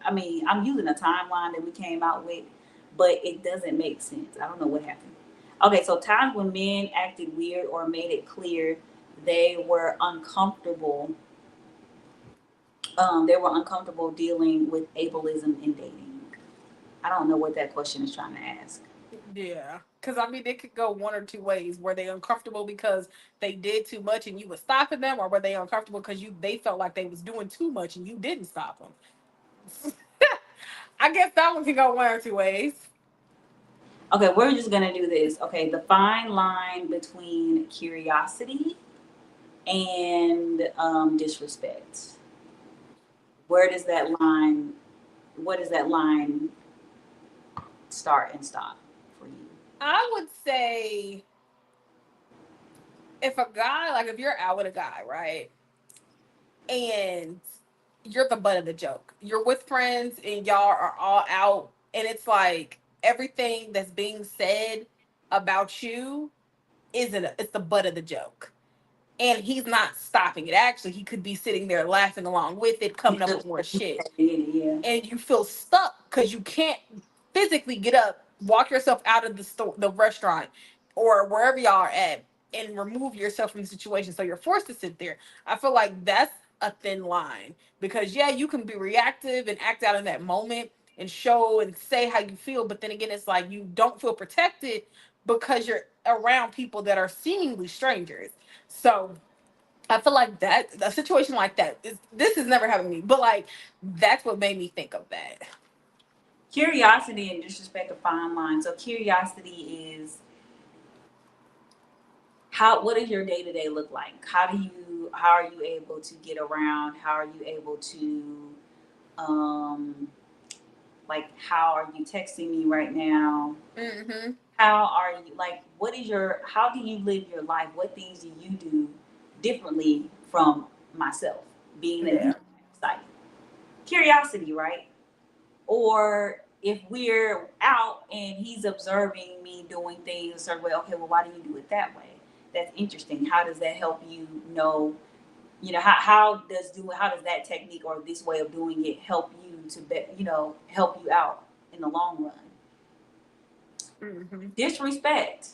Speaker 2: I mean, I'm using a timeline that we came out with, but it doesn't make sense. I don't know what happened. Okay, so times when men acted weird or made it clear they were uncomfortable. They were uncomfortable dealing with ableism in dating. I don't know what that question is trying to ask.
Speaker 1: Yeah, because I mean, it could go one or two ways. Were they uncomfortable because they did too much and you were stopping them, or were they uncomfortable because they felt like they was doing too much and you didn't stop them? I guess that one can go one or two ways.
Speaker 2: Okay, we're just gonna do this. Okay, the fine line between curiosity and disrespect. Where does that line? What does that line start and stop for you?
Speaker 1: I would say if a guy, like if you're out with a guy, right, and you're the butt of the joke, you're with friends and y'all are all out, and it's like everything that's being said about you isn't, it's the butt of the joke, and he's not stopping it. Actually, he could be sitting there laughing along with it, coming up with more shit,
Speaker 2: Yeah.
Speaker 1: and you feel stuck because you can't physically get up, walk yourself out of the store, the restaurant, or wherever y'all are at, and remove yourself from the situation. So you're forced to sit there. I feel like that's a thin line because yeah, you can be reactive and act out in that moment and show and say how you feel, but then again, it's like you don't feel protected because you're around people that are seemingly strangers. So I feel like that a situation like that is, this has never happened to me, but like that's what made me think of that.
Speaker 2: Curiosity and disrespect are fine lines. So curiosity is how. What does your day to day look like? How do you? How are you able to get around? How are you able to? Um, like, how are you texting me right now?
Speaker 1: Mm-hmm.
Speaker 2: How are you? Like, what is your? How do you live your life? What things do you do differently from myself? Being that
Speaker 1: Yeah.
Speaker 2: you excited, curiosity, right? Or if we're out and he's observing me doing things a certain way, okay, well, why do you do it that way? That's interesting. How does that help you know? How does that technique or this way of doing it help you to help you out in the long run?
Speaker 1: Mm-hmm.
Speaker 2: Disrespect.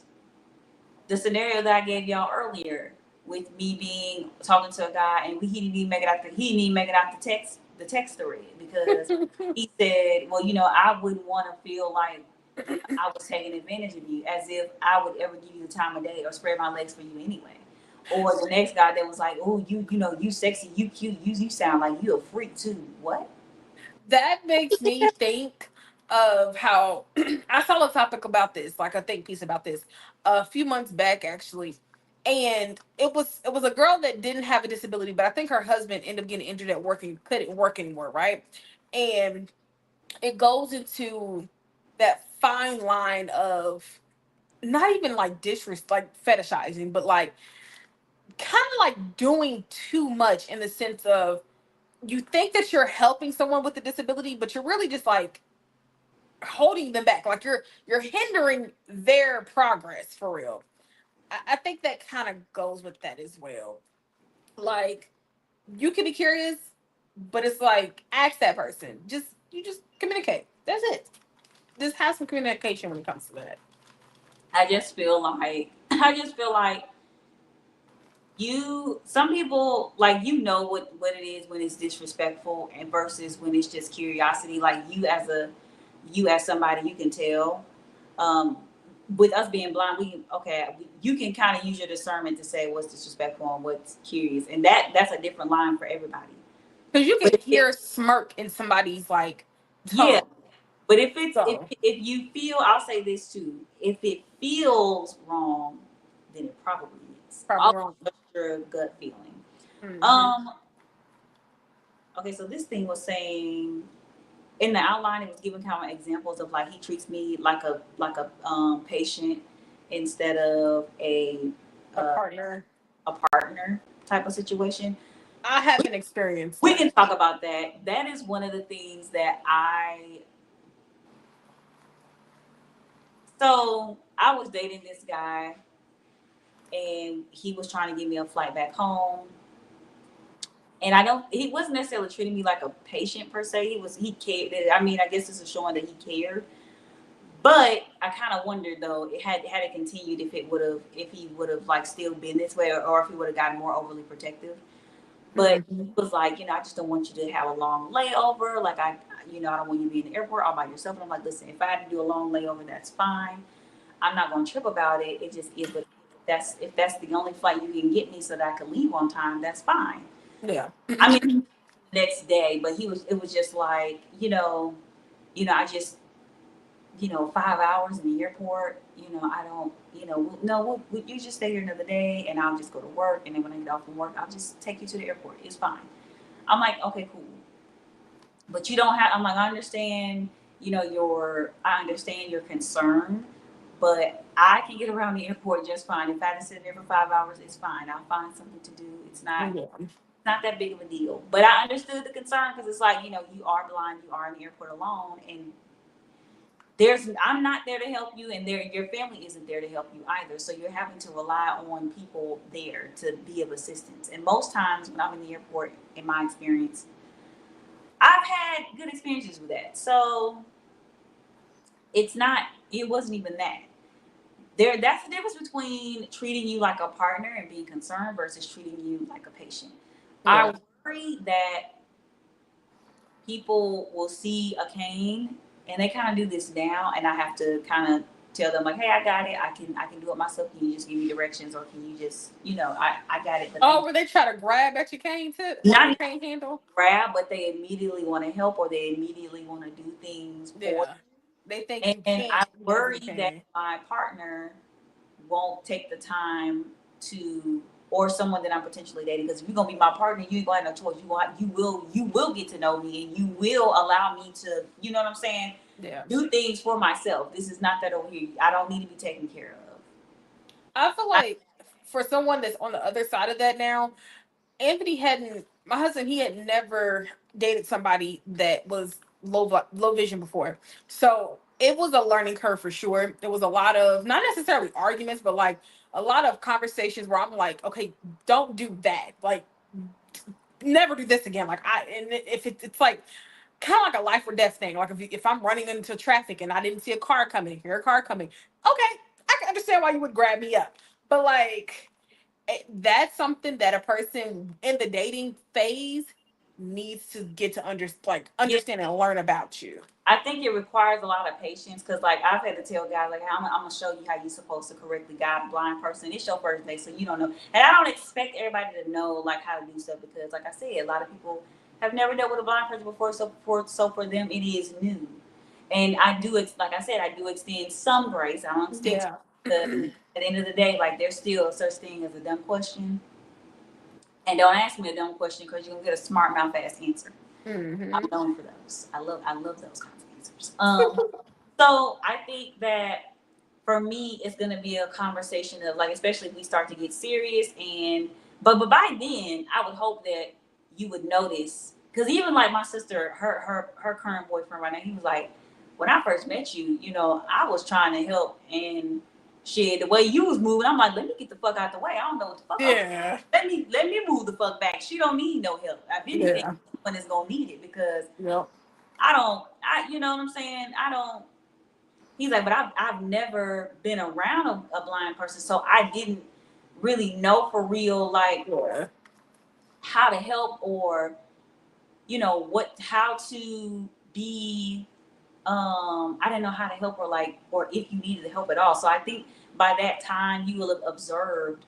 Speaker 2: The scenario that I gave y'all earlier with me being talking to a guy and he didn't even make it out the text thread because he said, well, I wouldn't want to feel like I was taking advantage of you, as if I would ever give you the time of day or spread my legs for you anyway. Or the next guy that was like, oh, you sexy, you cute, you sound like you a freak too. What?
Speaker 1: That makes me think of how I saw a topic about this, like a think piece about this, a few months back actually. And it was a girl that didn't have a disability, but I think her husband ended up getting injured at work and couldn't work anymore, right? And it goes into that fine line of not even like disrespect, like fetishizing, but like kind of like doing too much in the sense of you think that you're helping someone with a disability, but you're really just like holding them back. Like you're hindering their progress for real. I think that kind of goes with that as well. Like you can be curious, but it's like ask that person. Just communicate. That's it. Just have some communication when it comes to that.
Speaker 2: I just feel like some people, like, what it is when it's disrespectful and versus when it's just curiosity. Like, you as somebody, you can tell. um with us being blind, you can kind of use your discernment to say what's disrespectful and what's curious, and that's a different line for everybody.
Speaker 1: Because you
Speaker 2: But
Speaker 1: can hear smirk in somebody's like
Speaker 2: yeah,
Speaker 1: tone.
Speaker 2: but if it's
Speaker 1: So
Speaker 2: if you feel, I'll say this too, if it feels wrong, then it probably is.
Speaker 1: probably
Speaker 2: I'll
Speaker 1: wrong.
Speaker 2: trust your gut feeling.
Speaker 1: Hmm.
Speaker 2: um okay, so this thing was saying in the outline, it was giving kind of examples of like he treats me like a patient instead of
Speaker 1: A
Speaker 2: uh,
Speaker 1: partner.
Speaker 2: a partner type of situation.
Speaker 1: I
Speaker 2: We,
Speaker 1: haven't experienced
Speaker 2: we can
Speaker 1: that.
Speaker 2: talk about that. That is one of the things that I was dating this guy and he was trying to give me a flight back home. And he wasn't necessarily treating me like a patient per se. He cared. I mean, I guess this is showing that he cared. But I kind of wondered though, had it continued, if he would have like still been this way, or if he would have gotten more overly protective. But
Speaker 1: Hmm.
Speaker 2: he was like, I just don't want you to have a long layover. Like I don't want you to be in the airport all by yourself. And I'm like, listen, if I had to do a long layover, that's fine. I'm not gonna trip about it. It just is. But if that's the only flight you can get me so that I can leave on time, that's fine.
Speaker 1: Yeah.
Speaker 2: I mean, next day, but it was just like, I just 5 hours in the airport. I don't, no, you just stay here another day and I'll just go to work. And then when I get off from work, I'll just take you to the airport. It's fine. I'm like, okay, cool. But you don't have, I'm like, I understand your concern, but I can get around the airport just fine. If I had to sit there for 5 hours, it's fine. I'll find something to do.
Speaker 1: Yeah.
Speaker 2: It's not that big of a deal. But I understood the concern because it's like, you are blind, you are in the airport alone, and I'm not there to help you, and your family isn't there to help you either. So you're having to rely on people there to be of assistance. And most times when I'm in the airport, in my experience, I've had good experiences with that. So it's not. It wasn't even that. That's the difference between treating you like a partner and being concerned versus treating you like a patient.
Speaker 1: Yeah.
Speaker 2: I worry that people will see a cane and they kind of do this now, and I have to kind of tell them like, hey, I got it. I can do it myself. Can you just give me directions, or can you just I got it. But
Speaker 1: Oh, where they try to grab at your cane tip or
Speaker 2: not
Speaker 1: your
Speaker 2: even
Speaker 1: cane handle?
Speaker 2: grab, but they immediately want to help, or they immediately want to do things for
Speaker 1: Yeah. They think
Speaker 2: you.
Speaker 1: you
Speaker 2: And I
Speaker 1: can't because you
Speaker 2: worry that
Speaker 1: can.
Speaker 2: my partner won't take the time to, or someone that I'm potentially dating, because if you're gonna be my partner, you ain't gonna have no choice. You will get to know me, and you will allow me to, you know what I'm saying,
Speaker 1: Yeah.
Speaker 2: do things for myself. This is not that over here. I don't need to be taken care of.
Speaker 1: I feel
Speaker 2: I,
Speaker 1: like for someone that's on the other side of that now, Anthony hadn't. My husband, he had never dated somebody that was low vision before, so it was a learning curve for sure. There was a lot of not necessarily arguments, but like a lot of conversations where I'm like, okay, don't do that. Like, never do this again. Like and if it's like kind of like a life or death thing. Like if I'm running into traffic and I didn't see a car coming, hear a car coming, okay, I can understand why you would grab me up. But like that's something that a person in the dating phase needs to get to
Speaker 2: yeah,
Speaker 1: understand and learn about you.
Speaker 2: I think it requires a lot of patience, because like I've had to tell guys like, I'm gonna show you how you're supposed to correctly guide a blind person. It's your first day, so you don't know, and I don't expect everybody to know like how to do stuff, because like I said, a lot of people have never dealt with a blind person before, so for them it is new. And like I said, I do extend some grace. I don't extend
Speaker 1: Yeah.
Speaker 2: because at the end of the day, like there's still a such thing as a dumb question, and don't ask me a dumb question because you're gonna get a smart mouth ass answer. I'm
Speaker 1: Hmm.
Speaker 2: known for those. I love those kinds of answers. So I think that for me, it's gonna be a conversation of like, especially if we start to get serious, but by then, I would hope that you would notice, because even like my sister, her current boyfriend right now, he was like, when I first met you, I was trying to help, and shit, the way you was moving, I'm like, let me get the fuck out the way. I don't know what the fuck. Okay,
Speaker 1: Yeah.
Speaker 2: let me move the fuck back. She don't need no help. If anything,
Speaker 1: Yeah.
Speaker 2: someone is gonna need it, because
Speaker 1: Yep.
Speaker 2: I don't. You know what I'm saying? I don't. He's like, but I've never been around a blind person, so I didn't really know for real like
Speaker 1: Yeah.
Speaker 2: how to help, or how to be. I didn't know how to help, or like, or if you needed help at all. So I think by that time you will have observed,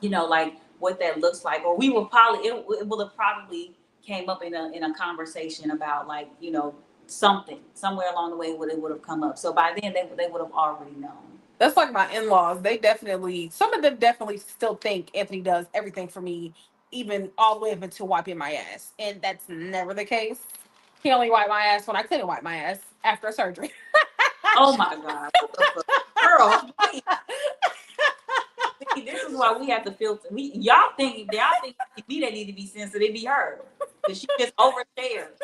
Speaker 2: like what that looks like, or it will have probably came up in a conversation about like, something somewhere along the way where it would have come up. So by then they would have already known.
Speaker 1: That's like my in laws. They definitely, some of them definitely still think Anthony does everything for me, even all the way up until wiping my ass. And that's never the case. He only wiped my ass when I couldn't wipe my ass after surgery.
Speaker 2: Oh my God, what the fuck, girl? See, this is why we have to filter. Y'all think me that need to be sensitive, be her, because she just overshares,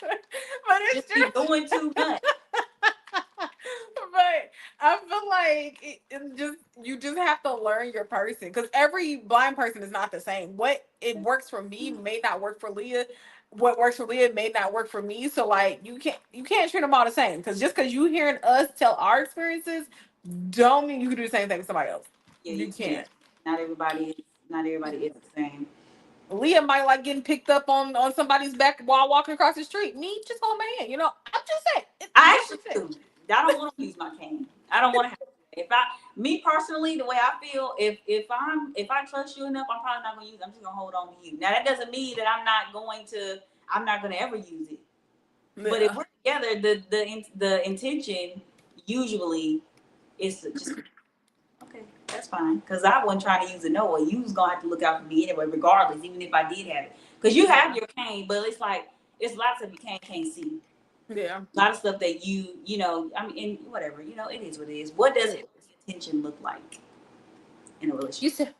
Speaker 1: But it's
Speaker 2: just be
Speaker 1: true.
Speaker 2: doing too much.
Speaker 1: But I feel like it just you just have to learn your person because every blind person is not the same. What it works for me may not work for Leah. what works for Leah may not work for me. So like you can't treat them all the same. Because just because you hearing us tell our experiences, don't mean you can do the same thing with somebody else.
Speaker 2: Yeah,
Speaker 1: You
Speaker 2: you can't.
Speaker 1: can't.
Speaker 2: Not everybody is. Not everybody is the same.
Speaker 1: Leah might like getting picked up on somebody's back while walking across the street. Me, just hold my hand. I'm just saying it's
Speaker 2: I
Speaker 1: different
Speaker 2: actually
Speaker 1: shit.
Speaker 2: do. I don't want to use my cane. I don't want to have to. If I, me personally, the way I feel, if I trust you enough, I'm probably not gonna use it. I'm just gonna hold on to you. Now that doesn't mean that I'm not gonna ever use it. But if
Speaker 1: Yeah.
Speaker 2: we're together, the intention usually is to just okay, that's fine. Because I wasn't trying to use it no way. You was gonna have to look out for me anyway, regardless, even if I did have it. Because you have
Speaker 1: Yeah.
Speaker 2: your cane, but it's like it's lots of you can't see.
Speaker 1: Yeah.
Speaker 2: A lot of stuff that I mean, and whatever, it is what it is. What does
Speaker 1: It
Speaker 2: healthy
Speaker 1: is.
Speaker 2: attention look like in a
Speaker 1: You
Speaker 2: relationship?
Speaker 1: said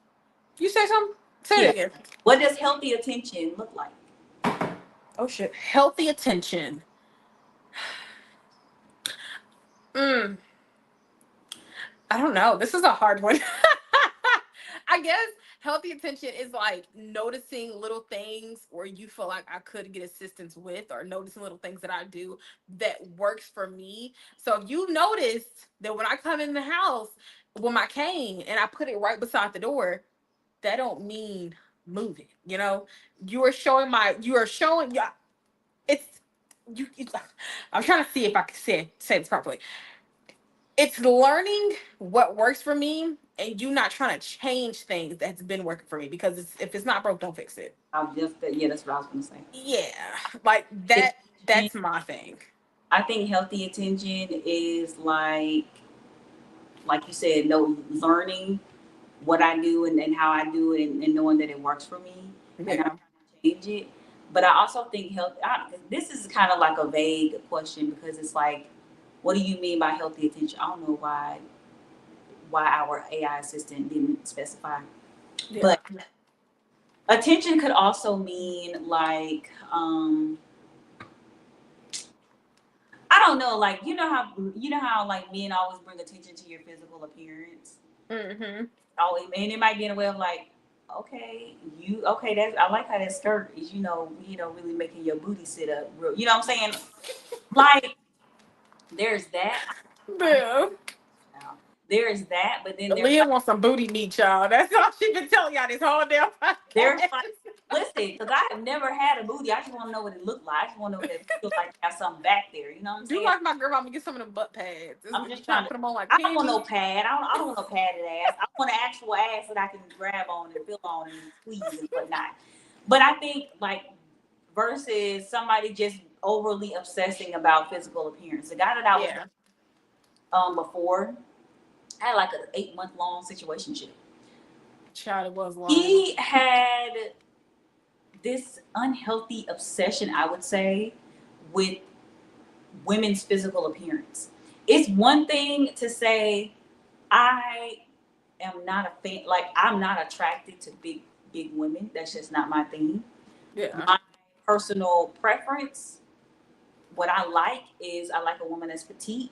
Speaker 1: you say something? Say it
Speaker 2: Yeah.
Speaker 1: again.
Speaker 2: What does healthy attention look like?
Speaker 1: Oh shit. Healthy attention. Mm, I don't know. This is a hard one. I guess healthy attention is like noticing little things where you feel like I could get assistance with, or noticing little things that I do that works for me. So if you noticed that when I come in the house with my cane and I put it right beside the door, that don't mean move it. You are showing, yeah, it's, I'm trying to see if I can say this properly. It's learning what works for me and you not trying to change things that's been working for me, because if it's not broke, don't fix it.
Speaker 2: Yeah, that's what I was gonna say.
Speaker 1: Yeah, like
Speaker 2: Attention.
Speaker 1: that's my thing.
Speaker 2: I think healthy attention is like you said, no learning what I do and how I do it, and knowing that it works for me and not
Speaker 1: Yeah.
Speaker 2: trying to change it. But I also think this is kind of like a vague question because it's like, what do you mean by healthy attention? I don't know why our AI assistant didn't specify.
Speaker 1: Yeah.
Speaker 2: But attention could also mean like I don't know, like you know how like men always bring attention to your physical appearance.
Speaker 1: Mm-hmm.
Speaker 2: Oh, and it might be in a way of like, okay, that's I like how that skirt is, really making your booty sit up real. You know what I'm saying? Like there's that. I'm
Speaker 1: Yeah.
Speaker 2: now. There's that, but then there's
Speaker 1: Leah
Speaker 2: like
Speaker 1: wants some booty meat, y'all. That's all she been telling y'all this whole damn
Speaker 2: there's
Speaker 1: podcast.
Speaker 2: like listen, because I have never had a booty. I just want to know what it looked like. I just want to know what it feels like to have something back there. You know what I'm
Speaker 1: Do
Speaker 2: saying?
Speaker 1: like my girl, I'm gonna get some of them butt pads.
Speaker 2: I'm
Speaker 1: You
Speaker 2: just
Speaker 1: trying
Speaker 2: trying
Speaker 1: to
Speaker 2: to.
Speaker 1: put them on like
Speaker 2: I don't want
Speaker 1: panties?
Speaker 2: no pad. I don't want no padded ass. I want an actual ass that I can grab on and feel on and squeeze and whatnot. But I think like versus somebody just overly obsessing about physical appearance. The guy that I was
Speaker 1: Yeah.
Speaker 2: before had like an 8 month long situationship.
Speaker 1: Child, it was long.
Speaker 2: He had this unhealthy obsession, I would say, with women's physical appearance. It's one thing to say I am not a fan. Like I'm not attracted to big women. That's just not my thing.
Speaker 1: Yeah.
Speaker 2: My personal preference, what I like is I like a woman that's petite.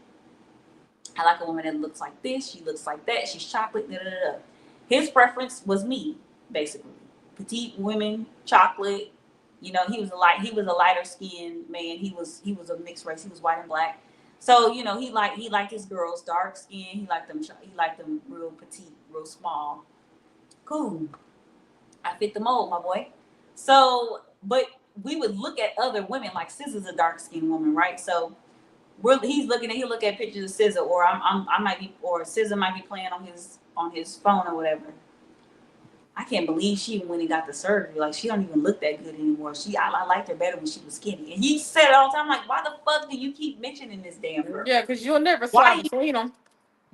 Speaker 2: I like a woman that looks like this. She looks like that. She's chocolate. Da, da, da, da. His preference was me, basically. Petite women, chocolate. He was a lighter skinned man. He was a mixed race. He was white and black. So he liked his girls dark skin. He liked them real petite, real small. Cool. I fit the mold, my boy. So, but we would look at other women like Scissor's a dark skinned woman, right? So he look at pictures of Scissor, or I might be, or Scissor might be playing on his phone or whatever. I can't believe she even went and got the surgery. Like she don't even look that good anymore. I liked her better when she was skinny. And he said it all the time, like, why the fuck do you keep mentioning this damn girl?
Speaker 1: Yeah, because you'll never
Speaker 2: Why
Speaker 1: slide
Speaker 2: do you
Speaker 1: between them.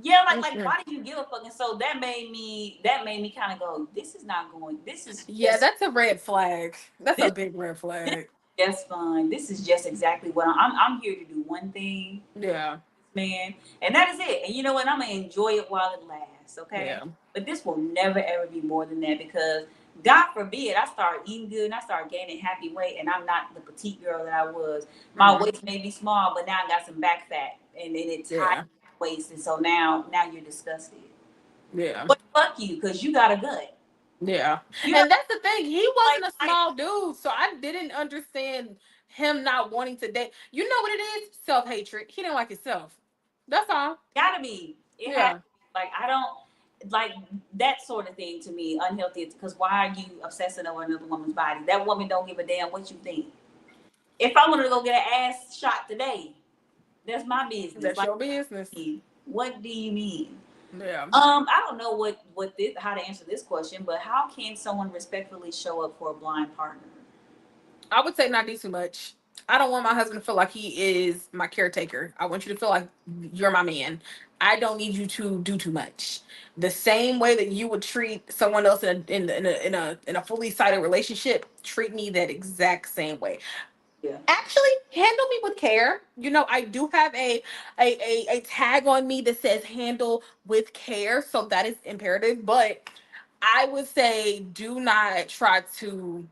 Speaker 2: yeah, like
Speaker 1: Mm-mm.
Speaker 2: why do you give a fuck? And so that made me kind of go, this is not going, this is
Speaker 1: Yeah,
Speaker 2: just
Speaker 1: that's a red flag. That's a
Speaker 2: this
Speaker 1: big red
Speaker 2: this
Speaker 1: flag.
Speaker 2: is just fun. This is just exactly what I'm here to do one thing,
Speaker 1: Yeah.
Speaker 2: man, and that is it. And you know what? I'm gonna enjoy it while it lasts, okay?
Speaker 1: Yeah.
Speaker 2: But this will never ever be more than that because God forbid I start eating good and I start gaining happy weight and I'm not the petite girl that I was. My
Speaker 1: Mm.
Speaker 2: waist may be small, but now I got some back fat and then it's high
Speaker 1: Yeah.
Speaker 2: waist, and so now you're disgusted.
Speaker 1: Yeah.
Speaker 2: But fuck you, because you got a gut.
Speaker 1: Yeah.
Speaker 2: You know,
Speaker 1: And that's the thing. He
Speaker 2: like,
Speaker 1: wasn't a small dude, so I didn't understand him not wanting to date. You know what it is? Self hatred. He didn't like himself. That's all.
Speaker 2: gotta be. It has to
Speaker 1: Yeah.
Speaker 2: be. Like, I don't like that sort of thing. To me, unhealthy. Because why are you obsessing over another woman's body? That woman don't give a damn what you think. If I wanted to go get an ass shot today, that's my business.
Speaker 1: That's
Speaker 2: Like,
Speaker 1: your business.
Speaker 2: what do you mean?
Speaker 1: Yeah.
Speaker 2: I don't know what this, how to answer this question, but how can someone respectfully show up for a blind partner?
Speaker 1: I would say not do too much. I don't want my husband to feel like he is my caretaker. I want you to feel like you're my man. I don't need you to do too much. The same way that you would treat someone else in a fully sided relationship, treat me that exact same way.
Speaker 2: Yeah,
Speaker 1: Actually, handle me with care. You know, I do have a tag on me that says handle with care, so that is imperative. But I would say do not try to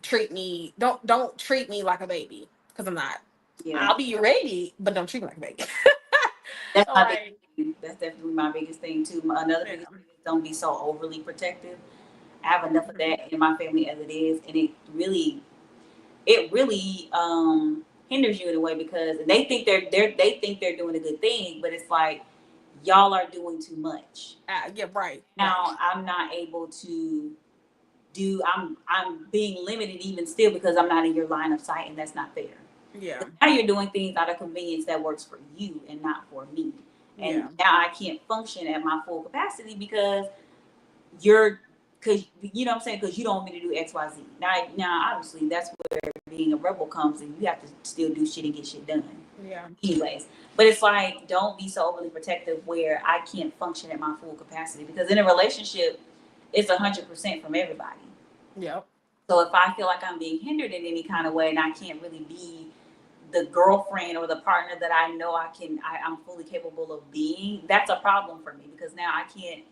Speaker 1: treat me, don't treat me like a baby, because I'm not.
Speaker 2: yeah.
Speaker 1: I'll be your baby, but don't treat me like a baby.
Speaker 2: That's my biggest
Speaker 1: Like,
Speaker 2: thing. That's definitely my biggest thing too. Another
Speaker 1: yeah.
Speaker 2: biggest thing is don't be so overly protective. I have enough of
Speaker 1: Mhm.
Speaker 2: that in my family as it is, and it really hinders you in a way because they think they're doing a good thing, but it's like y'all are doing too much.
Speaker 1: Yeah, right, right.
Speaker 2: Now I'm not able to do. I'm being limited even still because I'm not in your line of sight, and that's not fair.
Speaker 1: Yeah,
Speaker 2: Now you're doing things out of convenience that works for you and not for me. And
Speaker 1: yeah,
Speaker 2: now I can't function at my full capacity because you're because you know what I'm saying because you don't want me to do XYZ. Now obviously that's where being a rebel comes and you have to still do shit and get shit done.
Speaker 1: yeah,
Speaker 2: Anyways, but it's like don't be so overly protective where I can't function at my full capacity because in a relationship it's 100% from everybody.
Speaker 1: yep,
Speaker 2: So if I feel like I'm being hindered in any kind of way and I can't really be the girlfriend or the partner that I know I'm fully capable of being, that's a problem for me because now I can't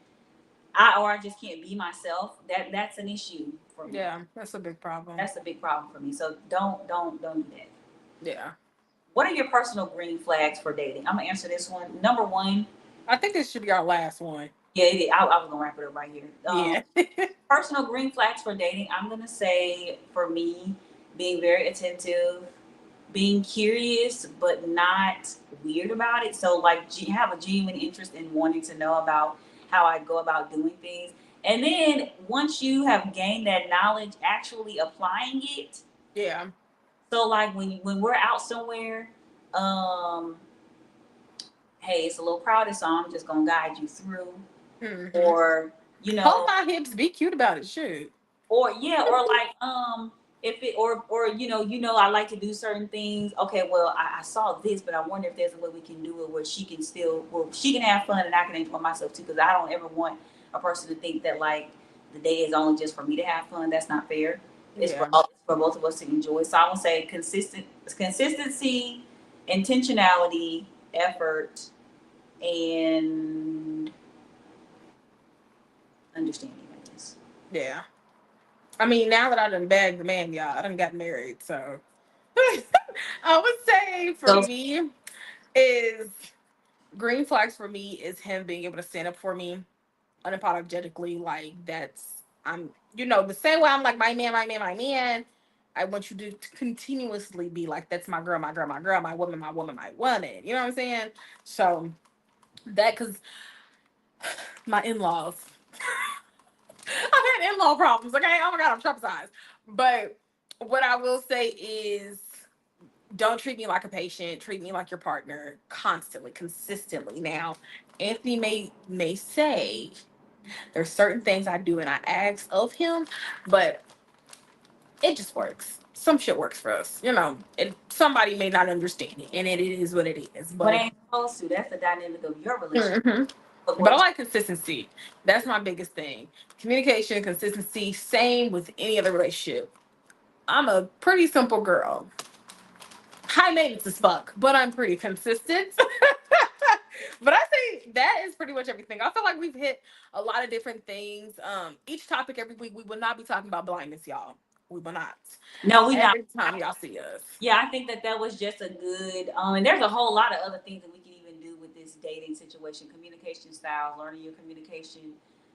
Speaker 2: I just can't be myself. That's an issue for me.
Speaker 1: yeah. That's a big problem.
Speaker 2: That's a big problem for me. So don't do that.
Speaker 1: Yeah,
Speaker 2: What are your personal green flags for dating? I'm gonna answer this one. Number one,
Speaker 1: I think this should be our last one.
Speaker 2: yeah, I was gonna wrap it up right here.
Speaker 1: Yeah,
Speaker 2: Personal green flags for dating. I'm gonna say for me, being very attentive, being curious but not weird about it. So like have a genuine interest in wanting to know about how I go about doing things. And then once you have gained that knowledge, actually applying it.
Speaker 1: yeah.
Speaker 2: So like when we're out somewhere, um, hey, it's a little crowded, so I'm just gonna guide you through,
Speaker 1: Hmm.
Speaker 2: or you
Speaker 1: Hold
Speaker 2: know,
Speaker 1: my hips. Be cute about it. Shoot.
Speaker 2: or yeah, or like if it or you know I like to do certain things. Okay, well I saw this, but I wonder if there's a way we can do it where she can have fun and I can enjoy myself too. Because I don't ever want a person to think that like the day is only just for me to have fun. That's not fair.
Speaker 1: Yeah,
Speaker 2: It's for both of us to enjoy. So I would say consistency, intentionality, effort, and understanding. I guess.
Speaker 1: yeah. I mean, now that I done bagged the man, y'all, I done got married, so I would say for
Speaker 2: Those
Speaker 1: me is green flags for me is him being able to stand up for me unapologetically. Like that's the same way I'm like my man, my man, my man. I want you to continuously be like that's my girl, my girl, my girl, my woman, my woman, my woman. You know what I'm saying? So that because my in-laws, I've had in-law problems. Okay, oh my god, I'm traumatized. But what I will say is don't treat me like a patient, treat me like your partner constantly, consistently. Now Anthony may say there's certain things I do and I ask of him, but it just works. Some shit works for us, and somebody may not understand it, and it is what it is.
Speaker 2: what
Speaker 1: But
Speaker 2: ain't supposed to. That's the dynamic of your relationship.
Speaker 1: mhm.
Speaker 2: But
Speaker 1: But I
Speaker 2: what
Speaker 1: like consistency. That's my biggest thing. Communication, consistency. Same with any other relationship. I'm a pretty simple girl, high maintenance as fuck, but I'm pretty consistent. But I think that is pretty much everything. I feel like we've hit a lot of different things. Each topic every week, we will not be talking about blindness, y'all. We will not.
Speaker 2: no, we not.
Speaker 1: Every time y'all see us.
Speaker 2: Yeah, I think that was just a good. And there's a whole lot of other things that we can even do with this dating situation, communication style, learning your communication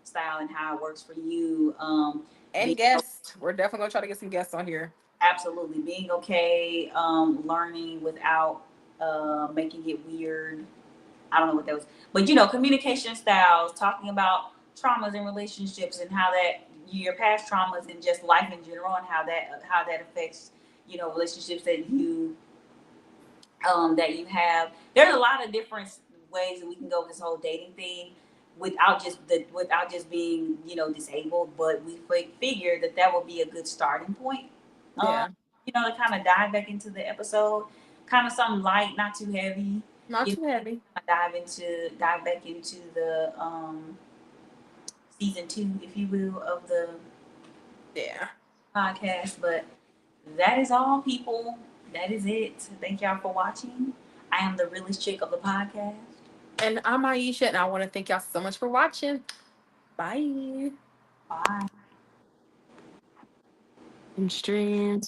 Speaker 2: style and how it works for you.
Speaker 1: And
Speaker 2: Being
Speaker 1: guests. We're definitely gonna try to get some guests on here.
Speaker 2: absolutely being okay, learning without making it weird. I don't know what that was, but communication styles, talking about traumas in relationships and how that your past traumas and just life in general and how that affects relationships that you have. There's a lot of different ways that we can go with this whole dating thing without just being disabled, but we figured that would be a good starting point. Um,
Speaker 1: Yeah.
Speaker 2: to kind of dive back into the episode, kind of something light, not too heavy.
Speaker 1: Not too heavy.
Speaker 2: Dive back into the season two, if you will, of the
Speaker 1: Yeah.
Speaker 2: podcast. But that is all, people. That is it. Thank y'all for watching. I am the realest chick of the podcast.
Speaker 1: And I'm Aisha, and I want to thank y'all so much for watching. Bye.
Speaker 2: Bye.
Speaker 1: And stream.